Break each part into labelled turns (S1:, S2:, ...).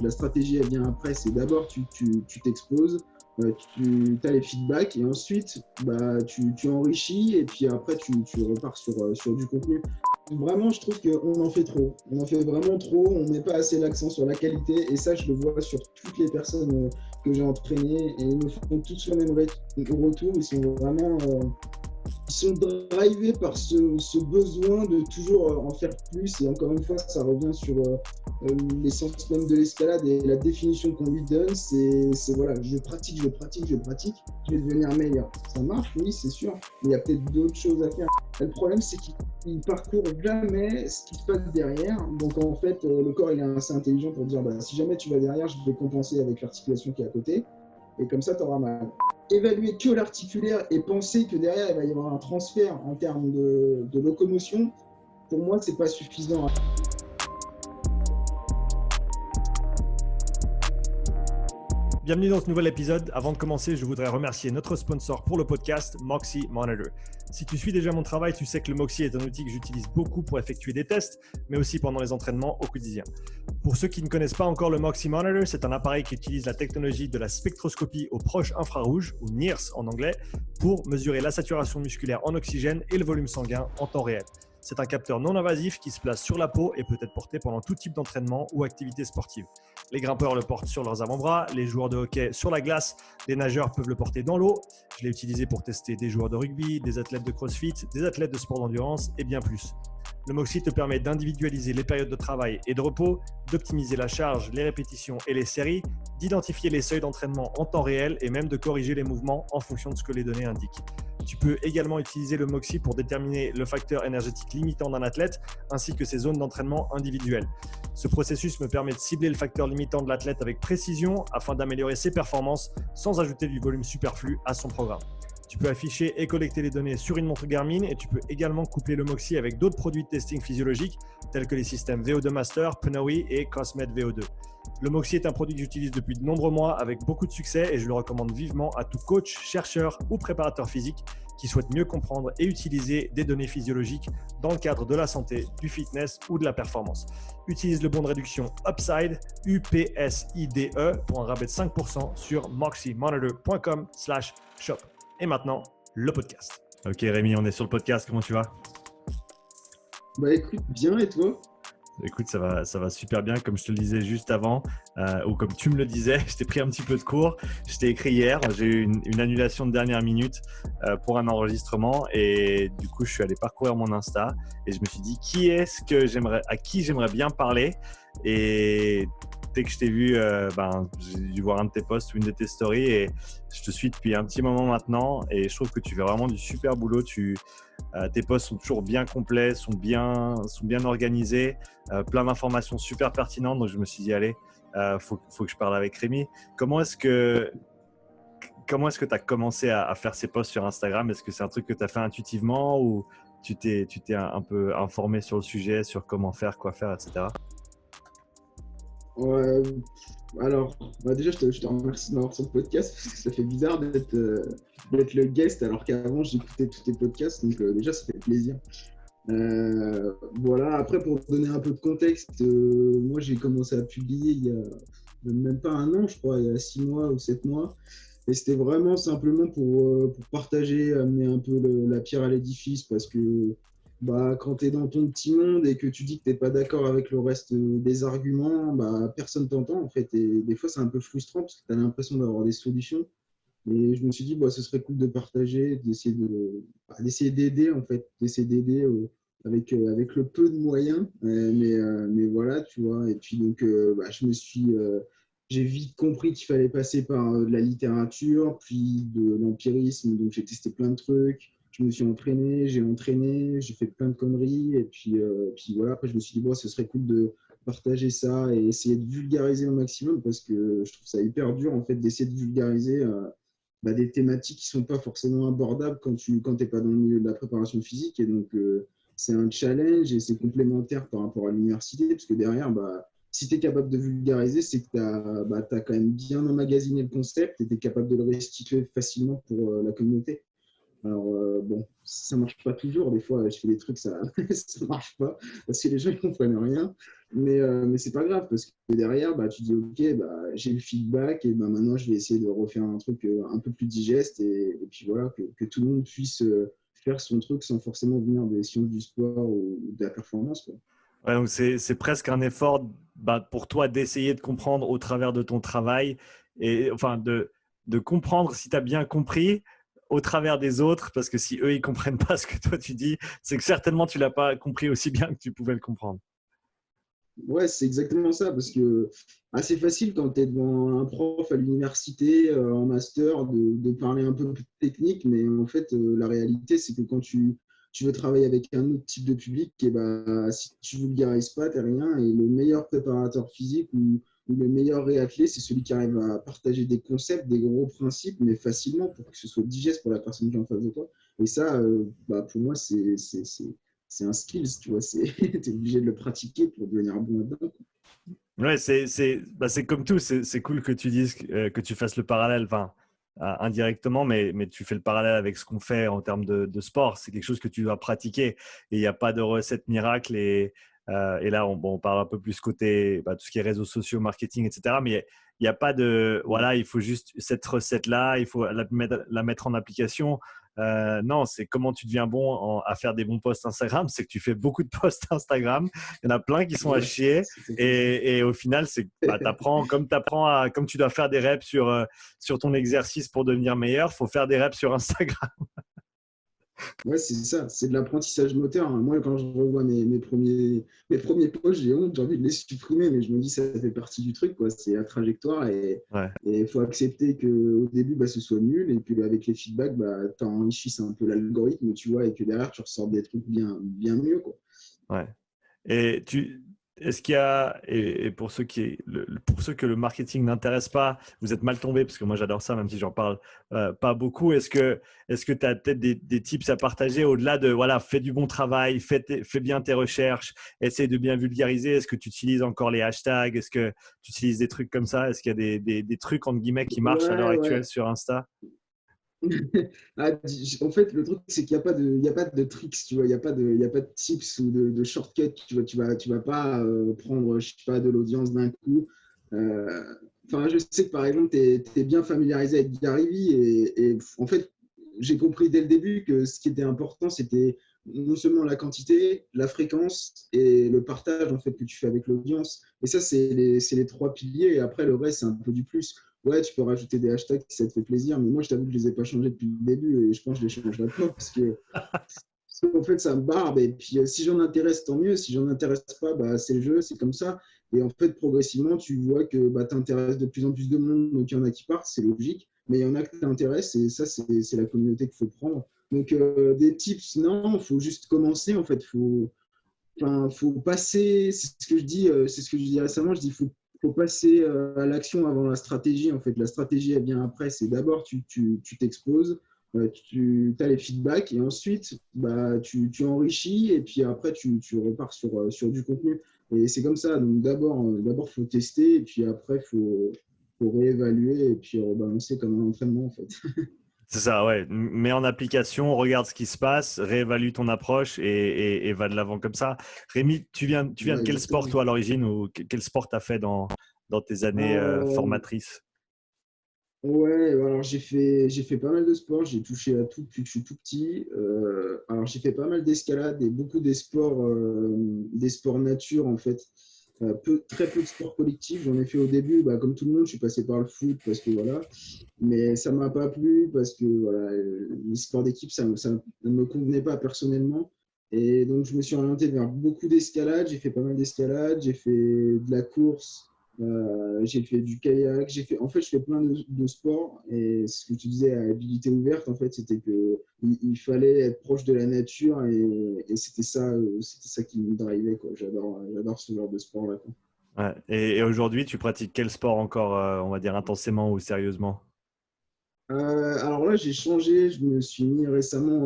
S1: La stratégie, elle vient après. C'est d'abord, tu t'exposes, tu as les feedbacks et ensuite, tu enrichis et puis après, tu repars sur du contenu. Vraiment, je trouve qu'on en fait trop. On en fait vraiment trop. On met pas assez l'accent sur la qualité. Et ça, je le vois sur toutes les personnes que j'ai entraînées. Et ils me font tous le même retour. Ils sont vraiment ils sont drivés par ce besoin de toujours en faire plus. Et encore une fois, ça revient sur l'essence même de l'escalade et la définition qu'on lui donne. C'est voilà, je pratique, je vais devenir meilleur. Ça marche, oui, c'est sûr. Mais il y a peut-être d'autres choses à faire. Et le problème, c'est qu'il ne parcourt jamais ce qui se passe derrière. Donc en fait, le corps, il est assez intelligent pour dire si jamais tu vas derrière, je vais compenser avec l'articulation qui est à côté. Et comme ça, tu auras mal. Évaluer que l'articulaire et penser que derrière, il va y avoir un transfert en termes de locomotion, pour moi, c'est pas suffisant.
S2: Bienvenue dans ce nouvel épisode. Avant de commencer, je voudrais remercier notre sponsor pour le podcast, Moxy Monitor. Si tu suis déjà mon travail, tu sais que le Moxy est un outil que j'utilise beaucoup pour effectuer des tests, mais aussi pendant les entraînements au quotidien. Pour ceux qui ne connaissent pas encore le Moxy Monitor, c'est un appareil qui utilise la technologie de la spectroscopie aux proches infrarouges, ou NIRS en anglais, pour mesurer la saturation musculaire en oxygène et le volume sanguin en temps réel. C'est un capteur non invasif qui se place sur la peau et peut être porté pendant tout type d'entraînement ou activité sportive. Les grimpeurs le portent sur leurs avant-bras, les joueurs de hockey sur la glace, les nageurs peuvent le porter dans l'eau. Je l'ai utilisé pour tester des joueurs de rugby, des athlètes de crossfit, des athlètes de sport d'endurance et bien plus. Le Moxy te permet d'individualiser les périodes de travail et de repos, d'optimiser la charge, les répétitions et les séries, d'identifier les seuils d'entraînement en temps réel et même de corriger les mouvements en fonction de ce que les données indiquent. Tu peux également utiliser le Moxy pour déterminer le facteur énergétique limitant d'un athlète ainsi que ses zones d'entraînement individuelles. Ce processus me permet de cibler le facteur limitant de l'athlète avec précision afin d'améliorer ses performances sans ajouter du volume superflu à son programme. Tu peux afficher et collecter les données sur une montre Garmin et tu peux également coupler le Moxy avec d'autres produits de testing physiologique tels que les systèmes VO2 Master, Pnoe et Cosmed VO2. Le Moxy est un produit que j'utilise depuis de nombreux mois avec beaucoup de succès et je le recommande vivement à tout coach, chercheur ou préparateur physique qui souhaite mieux comprendre et utiliser des données physiologiques dans le cadre de la santé, du fitness ou de la performance. Utilise le bon de réduction UPSIDE, UPSIDE pour un rabais de 5% sur moxymonitor.com/shop. Et maintenant, le podcast. Ok Rémi, on est sur le podcast, comment tu vas?
S1: Écoute, bien et toi?
S2: Écoute, ça va super bien. Comme je te le disais juste avant, ou comme tu me le disais, je t'ai pris un petit peu de cours. Je t'ai écrit hier, j'ai eu une annulation de dernière minute pour un enregistrement et du coup, je suis allé parcourir mon Insta et je me suis dit à qui j'aimerais bien parler. Et dès que je t'ai vu, j'ai dû voir un de tes posts ou une de tes stories et je te suis depuis un petit moment maintenant et je trouve que tu fais vraiment du super boulot. Tes posts sont toujours bien complets, sont bien organisés, plein d'informations super pertinentes. Donc, je me suis dit, allez, faut que je parle avec Rémi. Comment est-ce que tu as commencé à faire ces posts sur Instagram? Est-ce que c'est un truc que tu as fait intuitivement ou tu t'es un peu informé sur le sujet, sur comment faire, quoi faire, etc.?
S1: Ouais, alors, déjà, je te remercie de m'avoir sur le podcast parce que ça fait bizarre d'être le guest alors qu'avant, j'écoutais tous tes podcasts. Donc, déjà, ça fait plaisir. Voilà, après, pour donner un peu de contexte, moi, j'ai commencé à publier il y a même pas un an, je crois, il y a 6 mois ou 7 mois. Et c'était vraiment simplement pour partager, amener un peu la pierre à l'édifice parce que quand tu es dans ton petit monde et que tu dis que tu n'es pas d'accord avec le reste des arguments, personne t'entend en fait. Et des fois, c'est un peu frustrant parce que tu as l'impression d'avoir des solutions. Et je me suis dit, ce serait cool de partager, d'essayer d'aider en fait, avec le peu de moyens. Mais voilà, tu vois. Et puis donc, j'ai vite compris qu'il fallait passer par de la littérature, puis de l'empirisme. Donc, j'ai testé plein de trucs. Je me suis entraîné, j'ai fait plein de conneries. Et puis voilà, après, je me suis dit, ce serait cool de partager ça et essayer de vulgariser au maximum parce que je trouve ça hyper dur en fait d'essayer de vulgariser des thématiques qui ne sont pas forcément abordables quand tu n'es pas dans le milieu de la préparation physique. Et donc, c'est un challenge et c'est complémentaire par rapport à l'université parce que derrière, si tu es capable de vulgariser, c'est que tu as quand même bien emmagasiné le concept et tu es capable de le restituer facilement pour la communauté. Alors, bon, ça marche pas toujours. Des fois, je fais des trucs, ça ça marche pas parce que les gens, ils comprennent rien. Mais c'est pas grave parce que derrière, bah, tu dis, OK, bah, j'ai le feedback et bah, maintenant, je vais essayer de refaire un truc un peu plus digeste et puis voilà, que tout le monde puisse faire son truc sans forcément venir des sciences du sport ou de la performance, quoi.
S2: Ouais, donc c'est presque un effort bah, pour toi d'essayer de comprendre au travers de ton travail et enfin de comprendre si tu as bien compris au travers des autres, parce que si eux ils comprennent pas ce que toi tu dis, c'est que certainement tu l'as pas compris aussi bien que tu pouvais le comprendre.
S1: Ouais, c'est exactement ça, parce que assez facile quand tu es devant un prof à l'université, en master, de parler un peu plus technique, mais en fait, la réalité, c'est que quand tu veux travailler avec un autre type de public, et bah, si tu vulgarises pas, t'es rien, et le meilleur préparateur physique ou le meilleur réathlète, c'est celui qui arrive à partager des concepts, des gros principes, mais facilement pour que ce soit digeste pour la personne qui est en face de toi. Et ça, bah, pour moi, c'est un skills, tu vois, tu es obligé de le pratiquer pour devenir bon là-dedans.
S2: Ouais, c'est comme tout, c'est cool que tu dises que tu fasses le parallèle, enfin, indirectement, mais tu fais le parallèle avec ce qu'on fait en termes de sport. C'est quelque chose que tu dois pratiquer et il n'y a pas de recette miracle. Et là, on parle un peu plus côté bah, tout ce qui est réseaux sociaux, marketing, etc. Mais il y a pas de, voilà, il faut juste cette recette-là, il faut la mettre en application. Non, c'est comment tu deviens bon à faire des bons posts Instagram. C'est que tu fais beaucoup de posts Instagram. Il y en a plein qui sont à
S1: Ouais,
S2: chier.
S1: c'est exactement ça.
S2: Et au final, c'est bah, comme tu dois faire des reps sur ton exercice pour devenir meilleur, faut faire des reps sur Instagram.
S1: Ouais, c'est ça, c'est de l'apprentissage moteur, hein. Moi, quand je revois mes premiers posts, j'ai honte, j'ai envie de les supprimer, mais je me dis ça fait partie du truc, quoi. C'est la trajectoire et
S2: Ouais.
S1: il faut accepter qu'au début, bah, ce soit nul, et puis bah, avec les feedbacks, bah, tu enrichisses un peu l'algorithme, tu vois, et que derrière, tu ressors des trucs bien mieux, quoi.
S2: Ouais. Et est-ce qu'il y a, et pour ceux que le marketing n'intéresse pas, vous êtes mal tombé parce que moi j'adore ça, même si j'en parle pas beaucoup. Est-ce que tu as peut-être des tips à partager au-delà de, voilà, fais du bon travail, fais bien tes recherches, essaie de bien vulgariser. Est-ce que tu utilises encore les hashtags? Est-ce que tu utilises des trucs comme ça? Est-ce qu'il y a des trucs, entre guillemets, qui marchent à l'heure
S1: Ouais,
S2: actuelle
S1: ouais.
S2: sur Insta?
S1: Ah, en fait, le truc, c'est qu'il n'y a pas de tricks, tu vois, il y a pas de tips ou de shortcuts, tu vois, tu vas pas prendre, je sais pas, de l'audience d'un coup. Euh, Enfin, je sais que par exemple, tu es, bien familiarisé avec Gary Vee et en fait, j'ai compris dès le début que ce qui était important, c'était non seulement la quantité, la fréquence et le partage en fait que tu fais avec l'audience. Et ça, c'est les trois piliers. Et après, le reste, c'est un peu du plus. Ouais, tu peux rajouter des hashtags si ça te fait plaisir, mais moi, je t'avoue que je les ai pas changés depuis le début et je pense que je les changerai pas parce qu'en fait, ça me barbe. Et puis, si j'en intéresse, tant mieux. Si j'en intéresse pas, bah, c'est le jeu, c'est comme ça. Et en fait, progressivement, tu vois que bah, tu intéresses de plus en plus de monde. Donc, il y en a qui partent, c'est logique. Mais il y en a qui t'intéressent et ça, c'est la communauté qu'il faut prendre. Donc, des tips, non, il faut juste commencer. En fait, faut passer, c'est ce que je dis, c'est ce que je dis récemment, je dis faut passer à l'action avant la stratégie. En fait, la stratégie, elle vient après. C'est d'abord, tu t'exposes, tu as les feedbacks et ensuite, bah, tu enrichis et puis après, tu repars sur du contenu. Et c'est comme ça. Donc, d'abord, faut tester et puis après, faut réévaluer et puis rebalancer comme un entraînement, en fait.
S2: C'est ça, ouais. Mets en application, regarde ce qui se passe, réévalue ton approche et va de l'avant comme ça. Rémi, tu viens de
S1: Ouais,
S2: quel sport,
S1: exactement.
S2: toi, à l'origine, ou quel sport tu as fait dans tes années
S1: Euh,
S2: formatrices?
S1: Ouais, alors j'ai fait pas mal de sports, j'ai touché à tout depuis que je suis tout petit. Alors j'ai fait pas mal d'escalade et beaucoup des sports nature en fait. Très peu de sports collectifs. J'en ai fait au début, bah, comme tout le monde, je suis passé par le foot parce que voilà. Mais ça m'a pas plu parce que voilà, les sports d'équipe, ça ne me convenait pas personnellement. Et donc je me suis orienté vers beaucoup d'escalade. J'ai fait pas mal d'escalade, j'ai fait de la course. J'ai fait du kayak, en fait, je fais plein de sports et ce que tu disais à habilité ouverte, en fait, c'était que il fallait être proche de la nature et c'était ça qui me drivait, quoi. J'adore ce genre de sport-là, quoi.
S2: Ouais. Et aujourd'hui, tu pratiques quel sport encore, on va dire, intensément ou sérieusement?
S1: Alors là, j'ai changé, je me suis mis récemment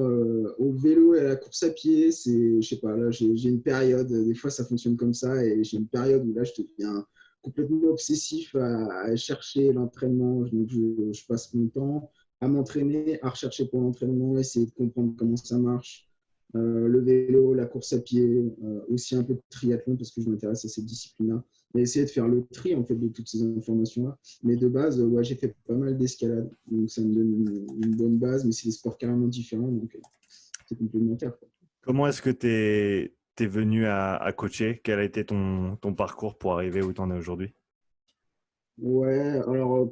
S1: au vélo et à la course à pied. Je sais pas, là, j'ai une période, des fois ça fonctionne comme ça, et j'ai une période où là, je deviens complètement obsessif à chercher l'entraînement. Donc, je passe mon temps. à m'entraîner, à rechercher pour l'entraînement, essayer de comprendre comment ça marche. Le vélo, la course à pied, aussi un peu de triathlon parce que je m'intéresse à cette discipline-là. Et essayer de faire le tri en fait de toutes ces informations-là. Mais de base, ouais, j'ai fait pas mal d'escalade, donc ça me donne une bonne base, mais c'est des sports carrément différents, donc c'est complémentaire, quoi.
S2: Comment est-ce que tu es venu à coacher? Quel a été ton parcours pour arriver où tu en es aujourd'hui?
S1: Ouais, alors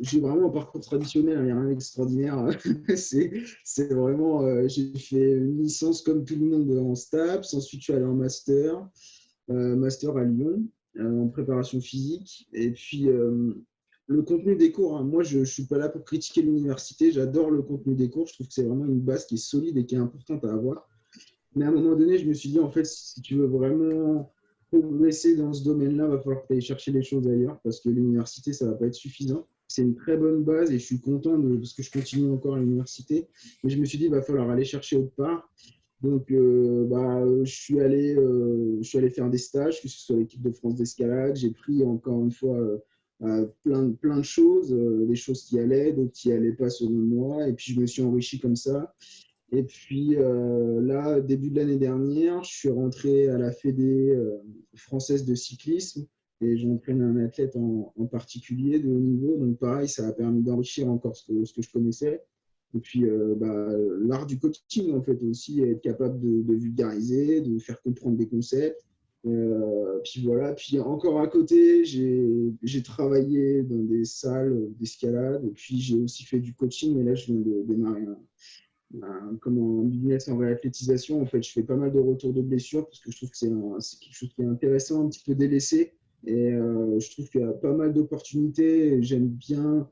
S1: j'ai vraiment un parcours traditionnel, hein, il n'y a rien d'extraordinaire. C'est vraiment, j'ai fait une licence comme tout le monde en STAPS, ensuite je suis allé en master à Lyon, en préparation physique. Et puis le contenu des cours, hein, moi je ne suis pas là pour critiquer l'université, j'adore le contenu des cours, je trouve que c'est vraiment une base qui est solide et qui est importante à avoir. Mais à un moment donné, je me suis dit, en fait, si tu veux vraiment progresser dans ce domaine-là, il va falloir que tu ailles chercher les choses ailleurs parce que l'université, ça ne va pas être suffisant. C'est une très bonne base et je suis content parce que je continue encore à l'université. Mais je me suis dit, il va falloir aller chercher autre part. Donc, je suis allé faire des stages, que ce soit l'équipe de France d'escalade. J'ai pris encore une fois plein de choses, des choses qui allaient, d'autres qui n'allaient pas selon moi. Et puis, je me suis enrichi comme ça. Et puis là, début de l'année dernière, je suis rentré à la Fédé française de cyclisme et j'entraîne un athlète en particulier de haut niveau. Donc pareil, ça a permis d'enrichir encore ce que je connaissais. Et puis l'art du coaching, en fait, aussi, être capable de vulgariser, de faire comprendre des concepts. Puis voilà, puis encore à côté, j'ai travaillé dans des salles d'escalade et puis j'ai aussi fait du coaching. Et là, je viens de démarrer comme en business en réathlétisation, en fait, je fais pas mal de retours de blessures parce que je trouve que c'est quelque chose qui est intéressant, un petit peu délaissé. Et je trouve qu'il y a pas mal d'opportunités. J'aime bien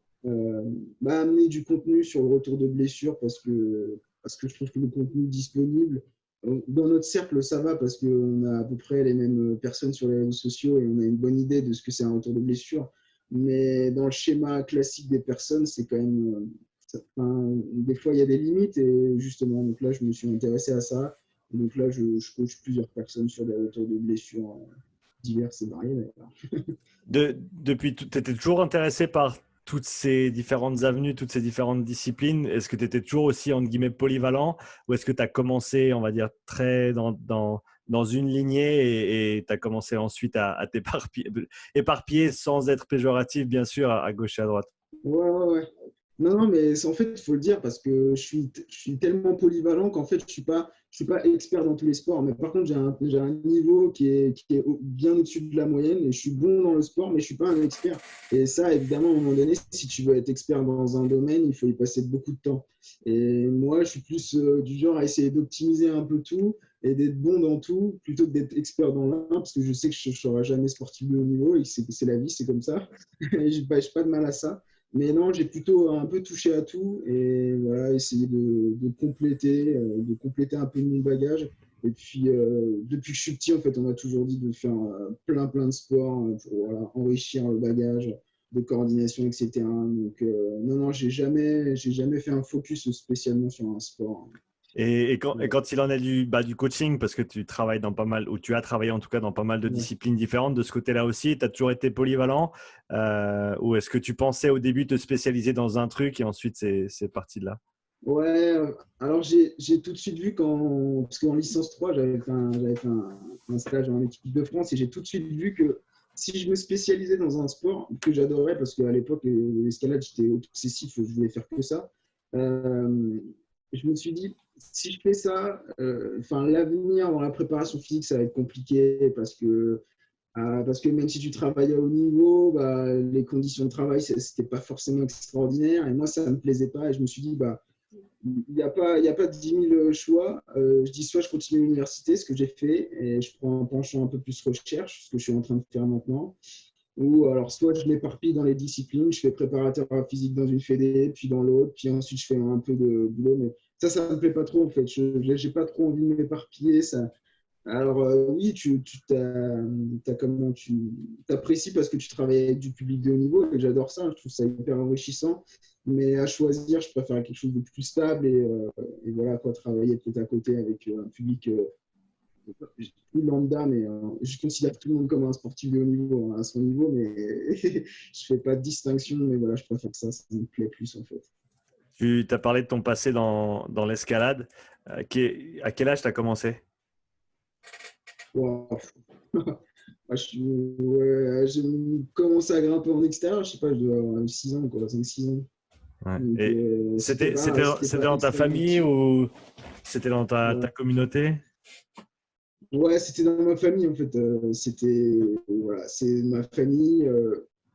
S1: amener du contenu sur le retour de blessures parce que je trouve que le contenu disponible, dans notre cercle, ça va parce qu'on a à peu près les mêmes personnes sur les réseaux sociaux et on a une bonne idée de ce que c'est un retour de blessure. Mais dans le schéma classique des personnes, c'est quand même des fois, il y a des limites et justement, donc là, je me suis intéressé à ça. Et donc là, je coach plusieurs personnes sur des retours de blessures diverses et variées.
S2: Depuis, tu étais toujours intéressé par toutes ces différentes avenues, toutes ces différentes disciplines. Est-ce que tu étais toujours aussi, entre guillemets, polyvalent ou est-ce que tu as commencé, on va dire, très dans une lignée et tu as commencé ensuite à éparpiller sans être péjoratif, bien sûr, à gauche et à droite?
S1: Ouais, ouais, ouais. Non, non, mais en fait, il faut le dire parce que je suis tellement polyvalent qu'en fait, je suis pas expert dans tous les sports. Mais par contre, j'ai un niveau qui est bien au-dessus de la moyenne et je suis bon dans le sport, mais je suis pas un expert. Et ça, évidemment, à un moment donné, si tu veux être expert dans un domaine, il faut y passer beaucoup de temps. Et moi, je suis plus du genre à essayer d'optimiser un peu tout et d'être bon dans tout plutôt que d'être expert dans l'un parce que je sais que je ne serai jamais sportif de haut niveau et que c'est la vie, c'est comme ça. Et je n'ai pas de mal à ça. Mais non, j'ai plutôt un peu touché à tout et voilà, essayer de compléter un peu mon bagage. Et puis, depuis que je suis petit, en fait, on m'a toujours dit de faire plein de sports pour voilà, enrichir le bagage de coordination, etc. Donc, non, non, j'ai jamais fait un focus spécialement sur un sport.
S2: Et
S1: Ouais.
S2: quand il en est du coaching, parce que tu travailles dans pas mal, ou tu as travaillé en tout cas dans pas mal de
S1: Ouais.
S2: disciplines différentes, de ce côté-là aussi, tu as toujours été polyvalent ou est-ce que tu pensais au début te spécialiser dans un truc et ensuite c'est parti de là?
S1: Ouais, alors j'ai tout de suite vu parce qu'en licence 3, j'avais fait un stage en équipe de France et j'ai tout de suite vu que si je me spécialisais dans un sport que j'adorais, parce qu'à l'époque, l'escalade, j'étais obsessif, je voulais faire que ça, euh, je me suis dit, si je fais ça, l'avenir dans la préparation physique, ça va être compliqué parce que même si tu travailles à haut niveau, bah, les conditions de travail, c'était pas forcément extraordinaire et moi, ça ne me plaisait pas et je me suis dit, bah, il y a pas 10 000 choix. Je dis soit je continue l'université, ce que j'ai fait, et je prends un penchant un peu plus recherche, ce que je suis en train de faire maintenant. Ou alors soit je m'éparpille dans les disciplines, je fais préparateur à physique dans une fédé, puis dans l'autre, puis ensuite je fais un peu de boulot. Mais ça me plaît pas trop en fait. Je n'ai pas trop envie de m'éparpiller. Alors oui, tu apprécies parce que tu travailles avec du public de haut niveau et j'adore ça, je trouve ça hyper enrichissant. Mais à choisir, je préfère quelque chose de plus stable et voilà quoi, travailler peut-être à côté avec un public plus lambda, mais je considère tout le monde comme un sportif de haut niveau à son niveau, mais je fais pas de distinction, mais voilà, je préfère ça me plaît plus en fait.
S2: Tu as parlé de ton passé dans l'escalade. À quel âge tu as commencé?
S1: Wow. Moi, j'ai commencé à grimper en extérieur, je sais pas, je dois avoir 6 ans, quoi, 5-6 ans.
S2: Ouais.
S1: Donc,
S2: Et
S1: c'était
S2: c'était
S1: pas
S2: dans ta
S1: extrêmement
S2: famille
S1: petit.
S2: ou c'était dans ta
S1: Ouais.
S2: communauté?
S1: Ouais, c'était dans ma famille en fait. Voilà, c'est ma famille.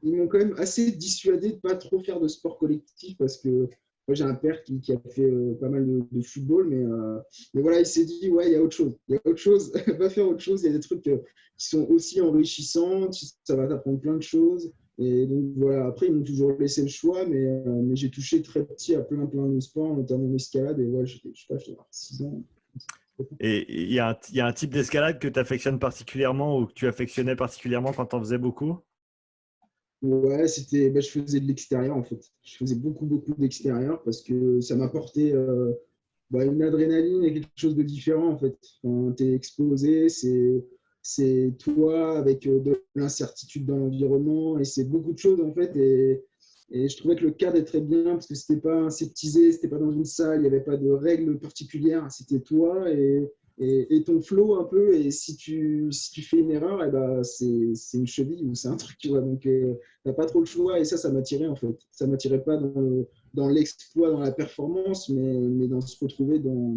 S1: Ils m'ont quand même assez dissuadé de pas trop faire de sport collectif parce que moi j'ai un père qui a fait pas mal de football, mais voilà, il s'est dit ouais, il y a autre chose. Il y a autre chose. Va faire autre chose. Il y a des trucs qui sont aussi enrichissants. Ça va t'apprendre plein de choses. Et donc voilà. Après, ils m'ont toujours laissé le choix, mais j'ai touché très petit à plein de sports, notamment l'escalade. Et ouais, je sais pas, j'avais 6 ans.
S2: Et il y a un type d'escalade que tu affectionnes particulièrement ou que tu affectionnais particulièrement quand tu en faisais beaucoup?
S1: Ouais, je faisais de l'extérieur en fait. Je faisais beaucoup d'extérieur parce que ça m'apportait une adrénaline et quelque chose de différent en fait. Quand tu es exposé, c'est toi avec de l'incertitude dans l'environnement et c'est beaucoup de choses en fait. Et je trouvais que le cadre est très bien parce que c'était pas aseptisé, c'était pas dans une salle, il n'y avait pas de règles particulières, c'était toi et ton flow un peu. Et si tu fais une erreur, c'est une cheville ou c'est un truc, tu vois. Donc, t'as pas trop le choix et ça m'attirait en fait. Ça m'attirait pas dans l'exploit, dans la performance, mais dans se retrouver dans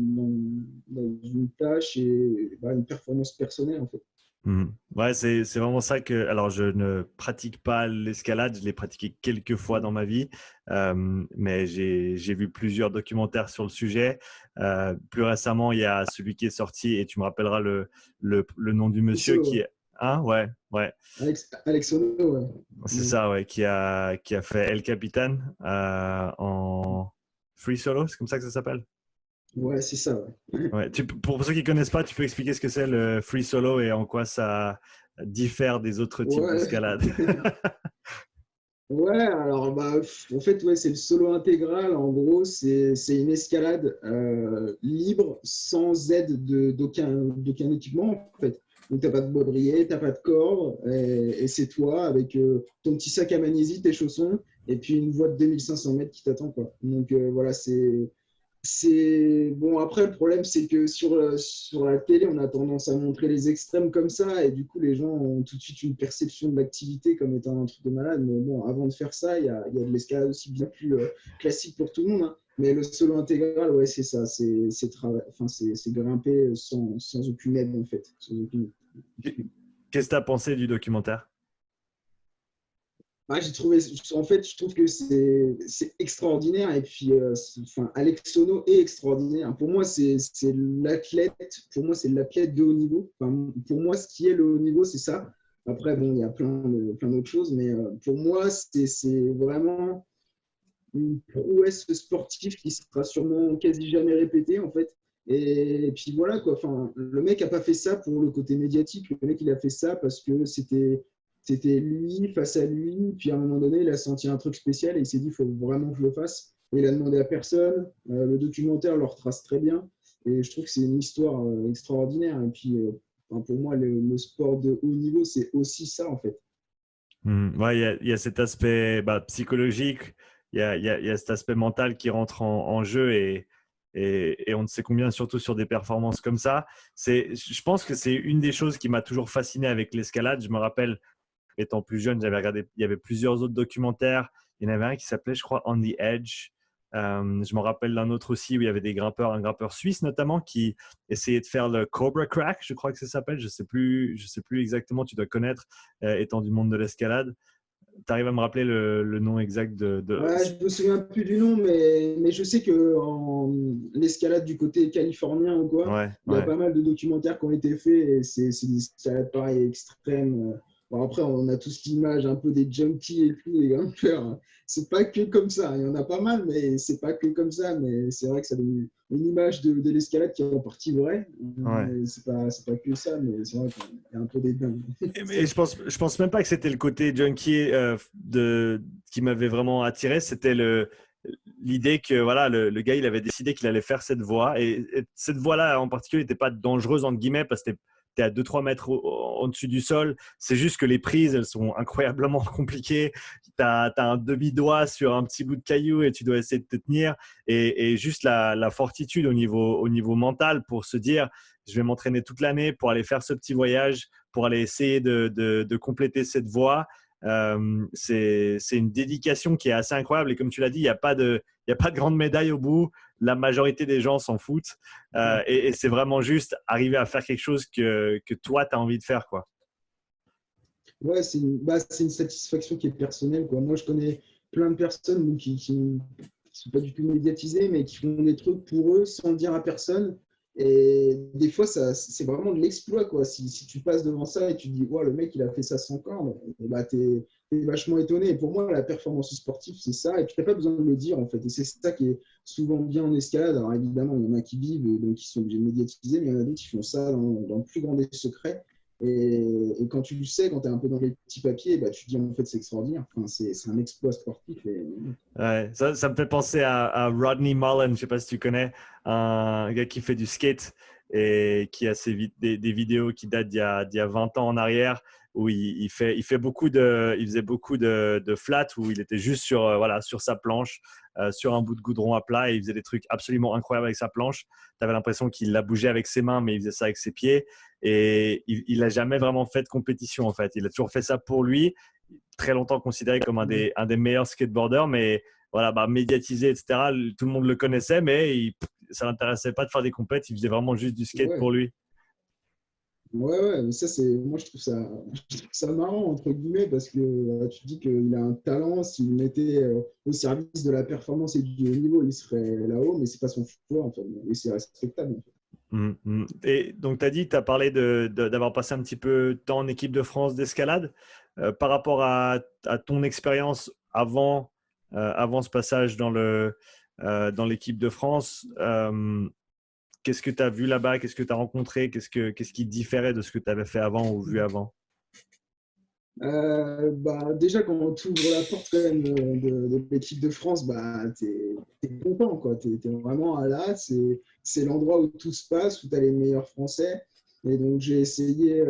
S1: une tâche et une performance personnelle en fait.
S2: Mhm. Ouais, c'est vraiment ça que. Alors, je ne pratique pas l'escalade, je l'ai pratiqué quelques fois dans ma vie, mais j'ai vu plusieurs documentaires sur le sujet. Plus récemment, il y a celui qui est sorti, et tu me rappelleras le nom du
S1: C'est
S2: monsieur
S1: solo,
S2: qui
S1: ouais.
S2: est. Hein? Ouais, ouais,
S1: Alex Ono, ouais.
S2: c'est ça, ouais, qui a fait El Capitan en free solo, c'est comme ça que ça s'appelle?
S1: Ouais, c'est ça, ouais.
S2: Ouais. Pour ceux qui ne connaissent pas, tu peux expliquer ce que c'est le free solo et en quoi ça diffère des autres types
S1: Ouais.
S2: d'escalade.
S1: Ouais, alors en fait, ouais, c'est le solo intégral. En gros, c'est une escalade libre, sans aide d'aucun équipement, en fait. Donc, t'as pas de baudrier, t'as pas de corde, et c'est toi avec ton petit sac à magnésie, tes chaussons, et puis une voie de 2500 mètres qui t'attend, quoi. Donc, voilà, c'est bon. Après, le problème, c'est que sur la télé, on a tendance à montrer les extrêmes comme ça, et du coup, les gens ont tout de suite une perception de l'activité comme étant un truc de malade. Mais bon, avant de faire ça, il y a de l'escalade aussi bien plus classique pour tout le monde, hein. Mais le solo intégral, ouais, c'est ça. C'est grimper sans aucune aide, en fait. Sans aucune...
S2: Qu'est-ce que tu as pensé du documentaire?
S1: Ouais, j'ai trouvé, en fait, je trouve que c'est extraordinaire. Et puis, Alex Sono est extraordinaire. Pour moi, c'est l'athlète. Pour moi, c'est l'athlète de haut niveau. Enfin, pour moi, ce qui est le haut niveau, c'est ça. Après, bon, il y a plein d'autres choses, mais pour moi, c'est vraiment une prouesse sportive qui sera sûrement quasi jamais répétée, en fait. Et puis voilà, quoi. Enfin, le mec n'a pas fait ça pour le côté médiatique. Le mec, il a fait ça parce que c'était lui face à lui. Puis à un moment donné, il a senti un truc spécial et il s'est dit, il faut vraiment que je le fasse. Et il a demandé à personne. Le documentaire le retrace très bien. Et je trouve que c'est une histoire extraordinaire. Et puis, pour moi, le sport de haut niveau, c'est aussi ça, en fait.
S2: Ouais, il y a cet aspect psychologique, il y a cet aspect mental qui rentre en jeu et on ne sait combien, surtout sur des performances comme ça. Je pense que c'est une des choses qui m'a toujours fasciné avec l'escalade. Je me rappelle, étant plus jeune, j'avais regardé, il y avait plusieurs autres documentaires. Il y en avait un qui s'appelait, je crois, On the Edge. Je me rappelle d'un autre aussi où il y avait des grimpeurs, un grimpeur suisse notamment, qui essayait de faire le Cobra Crack, je crois que ça s'appelle. Je sais plus exactement, tu dois connaître, étant du monde de l'escalade. Tu arrives à me rappeler le nom exact de...
S1: Ouais, je me souviens plus du nom, mais je sais que en l'escalade du côté californien ou quoi,
S2: Ouais,
S1: il y a
S2: ouais.
S1: pas mal de documentaires qui ont été faits et c'est des escalades pareil extrêmes. Bon, après, on a tous l'image un peu des junkies et tout, des grimpeurs. C'est pas que comme ça. Il y en a pas mal, mais c'est pas que comme ça. Mais c'est vrai que ça donne une image de l'escalade qui est en partie vraie.
S2: Ouais.
S1: Mais c'est pas que ça, mais c'est vrai qu'il y a un peu des dingues.
S2: Mais je pense même pas que c'était le côté junkie qui m'avait vraiment attiré. C'était l'idée que voilà, le gars, il avait décidé qu'il allait faire cette voie. Et cette voie-là, en particulier, n'était pas dangereuse, entre guillemets, parce que c'était tu es à 2-3 mètres au-dessus du sol. C'est juste que les prises, elles sont incroyablement compliquées. Tu as un demi-doigt sur un petit bout de caillou et tu dois essayer de te tenir. Et juste la fortitude au niveau mental pour se dire, je vais m'entraîner toute l'année pour aller faire ce petit voyage, pour aller essayer de compléter cette voie. C'est une dédication qui est assez incroyable. Et comme tu l'as dit, il n'y a pas de grande médaille au bout. La majorité des gens s'en foutent. Et c'est vraiment juste arriver à faire quelque chose que toi, tu as envie de faire, quoi.
S1: Ouais, c'est une satisfaction qui est personnelle, quoi. Moi, je connais plein de personnes qui sont pas du tout médiatisées, mais qui font des trucs pour eux sans le dire à personne. Et des fois, c'est vraiment de l'exploit, quoi. Si tu passes devant ça et tu te dis, ouais, le mec, il a fait ça sans corps, bah, t'es vachement étonné. Et pour moi, la performance sportive, c'est ça. Et puis, t'as pas besoin de le dire, en fait. Et c'est ça qui est souvent bien en escalade. Alors, évidemment, il y en a qui vivent, et donc qui sont obligés de médiatiser, mais il y en a d'autres qui font ça dans le plus grand des secrets. Et quand tu le sais, quand tu es un peu dans les petits papiers, bah, tu te dis en fait c'est extraordinaire. Enfin, c'est un exploit sportif.
S2: Ouais, ça me fait penser à Rodney Mullen, je ne sais pas si tu connais, un gars qui fait du skate et qui a des vidéos qui datent d'il y a 20 ans en arrière où il faisait beaucoup de flats où il était juste sur sa planche, sur un bout de goudron à plat et il faisait des trucs absolument incroyables avec sa planche. Tu avais l'impression qu'il la bougeait avec ses mains, mais il faisait ça avec ses pieds et il n'a jamais vraiment fait de compétition en fait. Il a toujours fait ça pour lui, très longtemps considéré comme un des meilleurs skateboarders, mais voilà, médiatisé, etc. Tout le monde le connaissait, mais ça ne l'intéressait pas de faire des compètes. Il faisait vraiment juste du skate
S1: Ouais.
S2: pour lui.
S1: Ouais, mais ça, moi, je trouve ça marrant, entre guillemets, parce que tu te dis qu'il a un talent, s'il le mettait au service de la performance et du haut niveau, il serait là-haut, mais c'est pas son choix, en fait, et c'est respectable, en fait.
S2: Et donc, tu as dit, tu as parlé d'avoir passé un petit peu de temps en équipe de France d'escalade. Par rapport à ton expérience avant ce passage dans l'équipe de France, qu'est-ce que tu as vu là-bas? Qu'est-ce que tu as rencontré? Qu'est-ce qui différait de ce que tu avais fait avant ou vu avant?
S1: Déjà, quand tu ouvres la porte quand même de l'équipe de France, bah, t'es content, quoi. T'es vraiment à là. C'est l'endroit où tout se passe, où tu as les meilleurs Français. Et donc, j'ai essayé.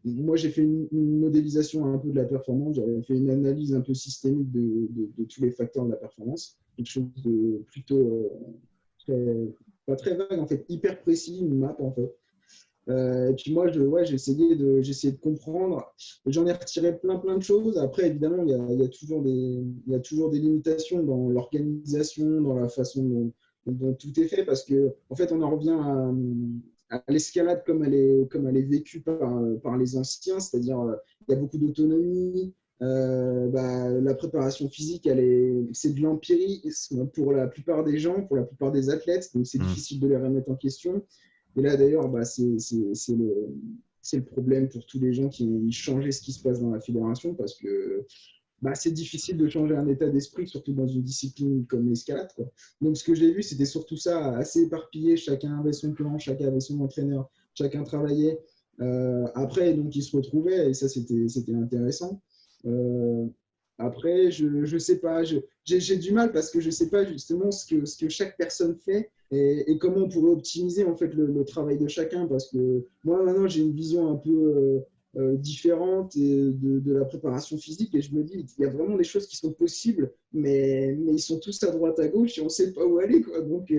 S1: Moi, j'ai fait une modélisation un peu de la performance. J'avais fait une analyse un peu systémique de tous les facteurs de la performance. Quelque chose de plutôt pas très vague, en fait, hyper précis, une map, en fait. Et puis moi, j'ai essayé de comprendre. J'en ai retiré plein de choses. Après, évidemment, il y a toujours des limitations dans l'organisation, dans la façon dont tout est fait, parce que en fait, on en revient à l'escalade comme elle est vécue par les anciens, c'est-à-dire il y a beaucoup d'autonomie. La préparation physique, c'est de l'empirisme pour la plupart des gens, pour la plupart des athlètes, donc c'est difficile de les remettre en question. Et là, d'ailleurs, c'est le problème pour tous les gens qui ont changé ce qui se passe dans la fédération parce que c'est difficile de changer un état d'esprit, surtout dans une discipline comme l'escalade, quoi. Donc, ce que j'ai vu, c'était surtout ça, assez éparpillé. Chacun avait son plan, chacun avait son entraîneur, chacun travaillait. Après, donc, ils se retrouvaient et ça, c'était intéressant. Après, je sais pas, j'ai du mal parce que je sais pas justement ce que chaque personne fait et comment on pourrait optimiser en fait le travail de chacun parce que moi maintenant j'ai une vision un peu différente de la préparation physique et je me dis il y a vraiment des choses qui sont possibles mais ils sont tous à droite à gauche et on sait pas où aller quoi. Donc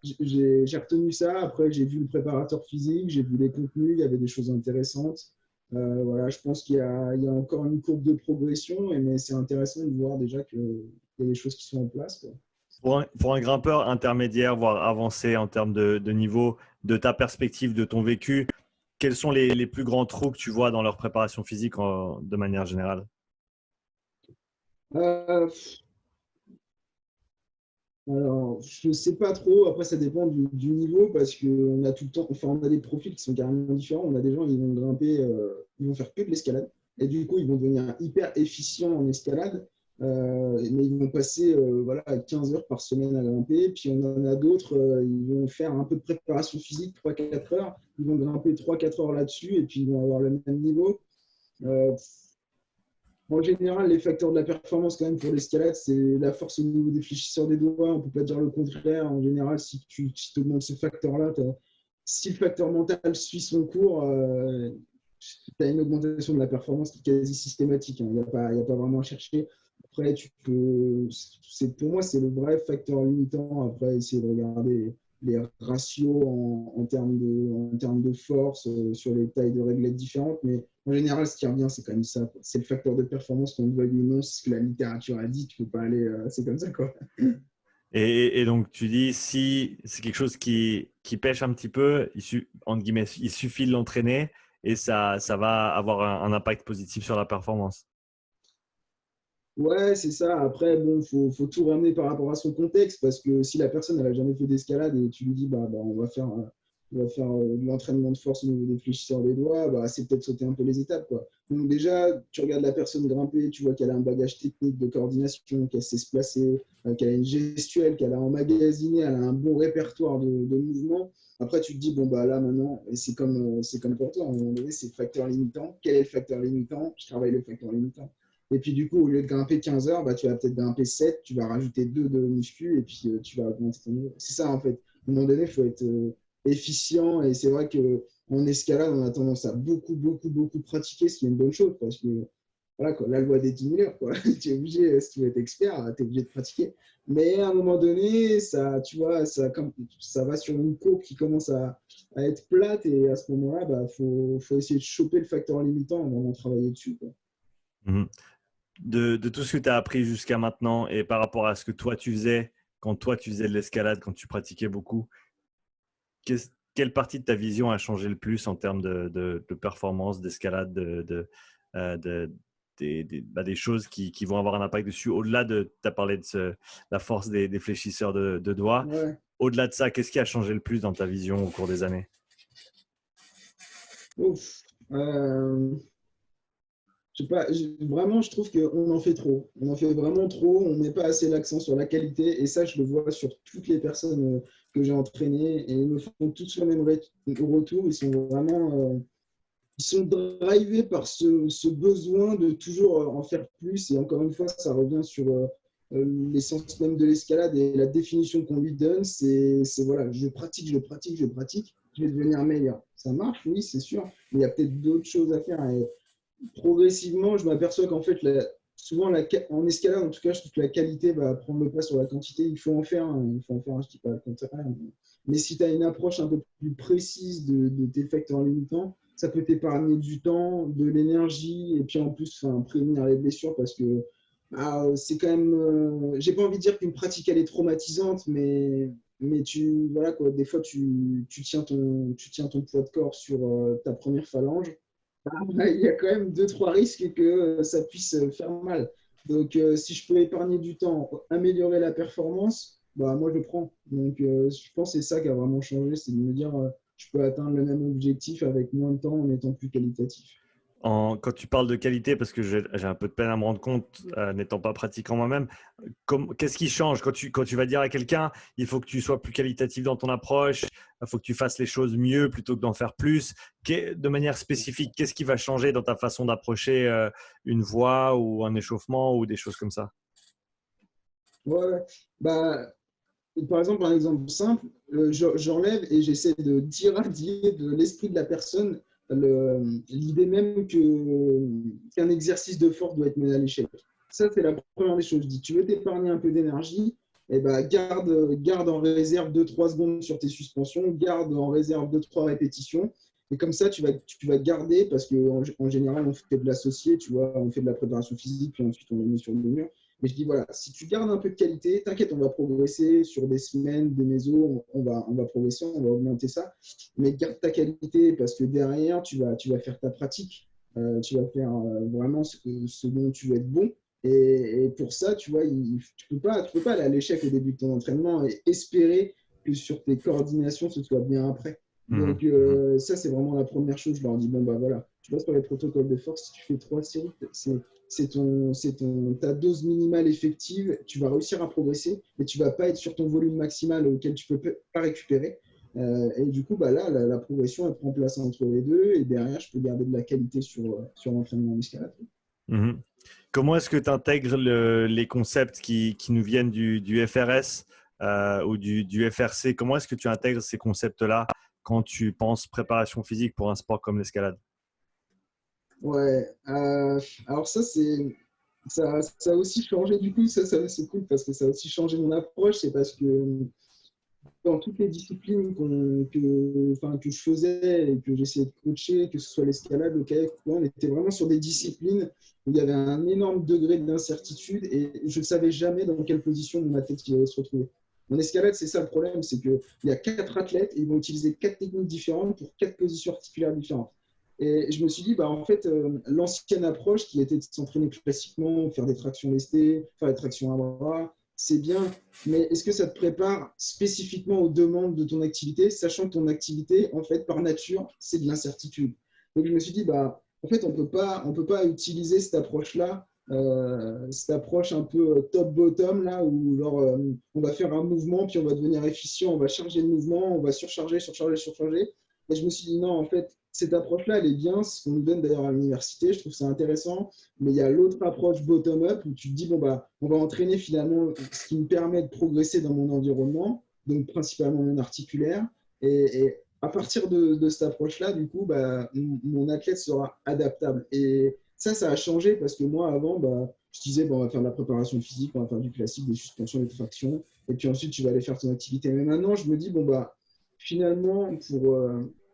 S1: j'ai retenu ça. Après j'ai vu le préparateur physique, j'ai vu les contenus, il y avait des choses intéressantes. Voilà, je pense qu'il y a encore une courbe de progression, mais c'est intéressant de voir déjà qu'il y a des choses qui sont en place, quoi.
S2: Pour un grimpeur intermédiaire, voire avancé en termes de niveau, de ta perspective, de ton vécu, quels sont les plus grands trous que tu vois dans leur préparation physique de manière générale?
S1: Euh, Alors, je ne sais pas trop. Après, ça dépend du niveau parce qu'on a tout le temps, enfin, on a des profils qui sont carrément différents. On a des gens, ils vont grimper, ils vont faire que de l'escalade. Et du coup, ils vont devenir hyper efficients en escalade. Mais ils vont passer voilà, 15 heures par semaine à grimper. Puis on en a d'autres, ils vont faire un peu de préparation physique, 3-4 heures. Ils vont grimper 3-4 heures là-dessus et puis ils vont avoir le même niveau. Euh, En général, les facteurs de la performance, quand même, pour l'escalade, c'est la force au niveau des fléchisseurs des doigts. On ne peut pas dire le contraire. En général, si tu te demandes ce facteur-là, si le facteur mental suit son cours, tu as une augmentation de la performance qui est quasi systématique. Il n'y a pas vraiment à chercher. Après, pour moi, c'est le vrai facteur limitant. Après, essayer de regarder les ratios en termes de force sur les tailles de réglettes différentes. Mais en général, ce qui revient, c'est quand même ça, quoi. C'est le facteur de performance qu'on veuille ou non. C'est ce que la littérature a dit. Tu ne peux pas aller. C'est comme ça, quoi.
S2: Et donc, tu dis, si c'est quelque chose qui pêche un petit peu, entre guillemets, il suffit de l'entraîner et ça va avoir un impact positif sur la performance.
S1: Ouais, c'est ça. Après, bon, faut tout ramener par rapport à son contexte parce que si la personne elle a jamais fait d'escalade et tu lui dis on va faire de l'entraînement de force au niveau des fléchisseurs des doigts, bah, c'est peut-être sauter un peu les étapes, quoi. Donc déjà, tu regardes la personne grimper, tu vois qu'elle a un bagage technique de coordination, qu'elle sait se placer, qu'elle a une gestuelle, qu'elle a emmagasiné, elle a un bon répertoire de mouvements. Après, tu te dis, bon, bah là, maintenant, et c'est comme pour toi, à un moment donné, c'est le facteur limitant. Quel est le facteur limitant? Je travaille le facteur limitant. Et puis, du coup, au lieu de grimper 15 heures, bah, tu vas peut-être grimper 7, tu vas rajouter 2 de muscu et puis tu vas augmenter ton niveau. C'est ça, en fait. À un moment donné, il faut être efficient. Et c'est vrai qu'en escalade, on a tendance à beaucoup pratiquer, ce qui est une bonne chose parce que voilà, quoi, la loi des 10 000 heures, quoi. Tu es obligé, si tu veux être expert, tu es obligé de pratiquer. Mais à un moment donné, ça, tu vois, ça va sur une courbe qui commence à être plate. Et à ce moment-là, bah, faut essayer de choper le facteur limitant et vraiment travailler dessus, quoi.
S2: Mhm. De tout ce que tu as appris jusqu'à maintenant et par rapport à ce que toi tu faisais quand toi tu faisais de l'escalade, quand tu pratiquais beaucoup, quelle partie de ta vision a changé le plus en termes de performance, d'escalade, des choses qui vont avoir un impact dessus, au-delà de, tu as parlé de la force des fléchisseurs de doigts,
S1: Ouais.
S2: au-delà de ça, qu'est-ce qui a changé le plus dans ta vision au cours des années?
S1: Ouf. Je sais pas, vraiment, je trouve qu'on en fait trop. On en fait vraiment trop. On met pas assez l'accent sur la qualité. Et ça, je le vois sur toutes les personnes que j'ai entraînées. Et ils me font tous le même retour. Ils sont vraiment ils sont drivés par ce besoin de toujours en faire plus. Et encore une fois, ça revient sur l'essence même de l'escalade et la définition qu'on lui donne. C'est voilà, je pratique, je vais devenir meilleur. Ça marche, oui, c'est sûr. Mais il y a peut-être d'autres choses à faire. Et progressivement, je m'aperçois qu'en fait, souvent en escalade, en tout cas, je trouve que la qualité va prendre le pas sur la quantité. Il faut en faire il faut en faire un, je ne dis pas le contraire. Mais si tu as une approche un peu plus précise de tes facteurs limitants, ça peut t'épargner du temps, de l'énergie, et puis en plus, prévenir les blessures parce que c'est quand même. J'ai pas envie de dire qu'une pratique elle est traumatisante, mais voilà quoi, des fois tu tu tiens ton poids de corps sur ta première phalange. Il y a quand même deux, trois risques que ça puisse faire mal. Donc, si je peux épargner du temps, améliorer la performance, bah, moi, je prends. Donc, je pense que c'est ça qui a vraiment changé, c'est de me dire, je peux atteindre le même objectif avec moins de temps en étant plus qualitatif.
S2: Quand tu parles de qualité, parce que j'ai un peu de peine à me rendre compte, n'étant pas pratiquant moi-même, qu'est-ce qui change quand tu vas dire à quelqu'un, il faut que tu sois plus qualitatif dans ton approche, il faut que tu fasses les choses mieux plutôt que d'en faire plus. De manière spécifique, qu'est-ce qui va changer dans ta façon d'approcher une voie ou un échauffement ou des choses comme ça?
S1: Ouais, bah, par exemple, un exemple simple, j'enlève et j'essaie de d'irradier de l'esprit de la personne l'idée même qu'un exercice de force doit être mené à l'échec. Ça, c'est la première des choses. Je dis, tu veux t'épargner un peu d'énergie, eh ben, garde en réserve 2-3 secondes sur tes suspensions, garde en réserve 2-3 répétitions. Et comme ça, tu vas garder, parce qu'en général, on fait de l'associé, tu vois, on fait de la préparation physique, puis ensuite on est mis sur le mur. Mais je dis, voilà, si tu gardes un peu de qualité, t'inquiète, on va progresser sur des semaines, des mésos, on va progresser, on va augmenter ça. Mais garde ta qualité parce que derrière, tu vas faire ta pratique. Tu vas faire vraiment ce dont tu veux être bon. Et pour ça, tu vois, tu peux pas aller à l'échec au début de ton entraînement et espérer que sur tes coordinations, ce soit bien après. Donc, ça, c'est vraiment la première chose. Je leur dis, bon, bah voilà, tu vas sur les protocoles de force, si tu fais 3 séries, ta dose minimale effective, tu vas réussir à progresser, mais tu ne vas pas être sur ton volume maximal auquel tu ne peux pas récupérer. Et du coup, bah là, la progression, elle prend place entre les deux, et derrière, je peux garder de la qualité sur l'entraînement en escalade.
S2: Mhm. Comment est-ce que tu intègres les concepts qui nous viennent du FRS ou du FRC? Comment est-ce que tu intègres ces concepts-là quand tu penses préparation physique pour un sport comme l'escalade?
S1: Ouais, alors ça a aussi changé du coup, ça c'est cool parce que ça a aussi changé mon approche, c'est parce que dans toutes les disciplines que je faisais et que j'essayais de coacher, que ce soit l'escalade, le kayak, on était vraiment sur des disciplines où il y avait un énorme degré d'incertitude et je ne savais jamais dans quelle position mon athlète allait se retrouver. En escalade, c'est ça le problème, c'est qu'il y a 4 athlètes et ils vont utiliser 4 techniques différentes pour 4 positions articulaires différentes. Et je me suis dit, bah, en fait, l'ancienne approche qui était de s'entraîner classiquement, faire des tractions lestées, faire des tractions à bras, c'est bien, mais est-ce que ça te prépare spécifiquement aux demandes de ton activité, sachant que ton activité, en fait, par nature, c'est de l'incertitude. Donc, je me suis dit, bah, en fait, on peut pas utiliser cette approche-là, cette approche un peu top-bottom, là, où genre, on va faire un mouvement, puis on va devenir efficient, on va charger le mouvement, on va surcharger, surcharger, surcharger. Et je me suis dit, non, en fait, cette approche-là, elle est bien, ce qu'on nous donne d'ailleurs à l'université, je trouve ça intéressant. Mais il y a l'autre approche bottom-up où tu te dis, bon, bah, on va entraîner finalement ce qui me permet de progresser dans mon environnement, donc principalement mon articulaire. Et à partir de cette approche-là, du coup, bah, mon athlète sera adaptable. Et ça a changé parce que moi, avant, bah, je disais, bon, on va faire de la préparation physique, on va faire du classique, des suspensions, des tractions, et puis ensuite, tu vas aller faire ton activité. Mais maintenant, je me dis, bon, bah, finalement,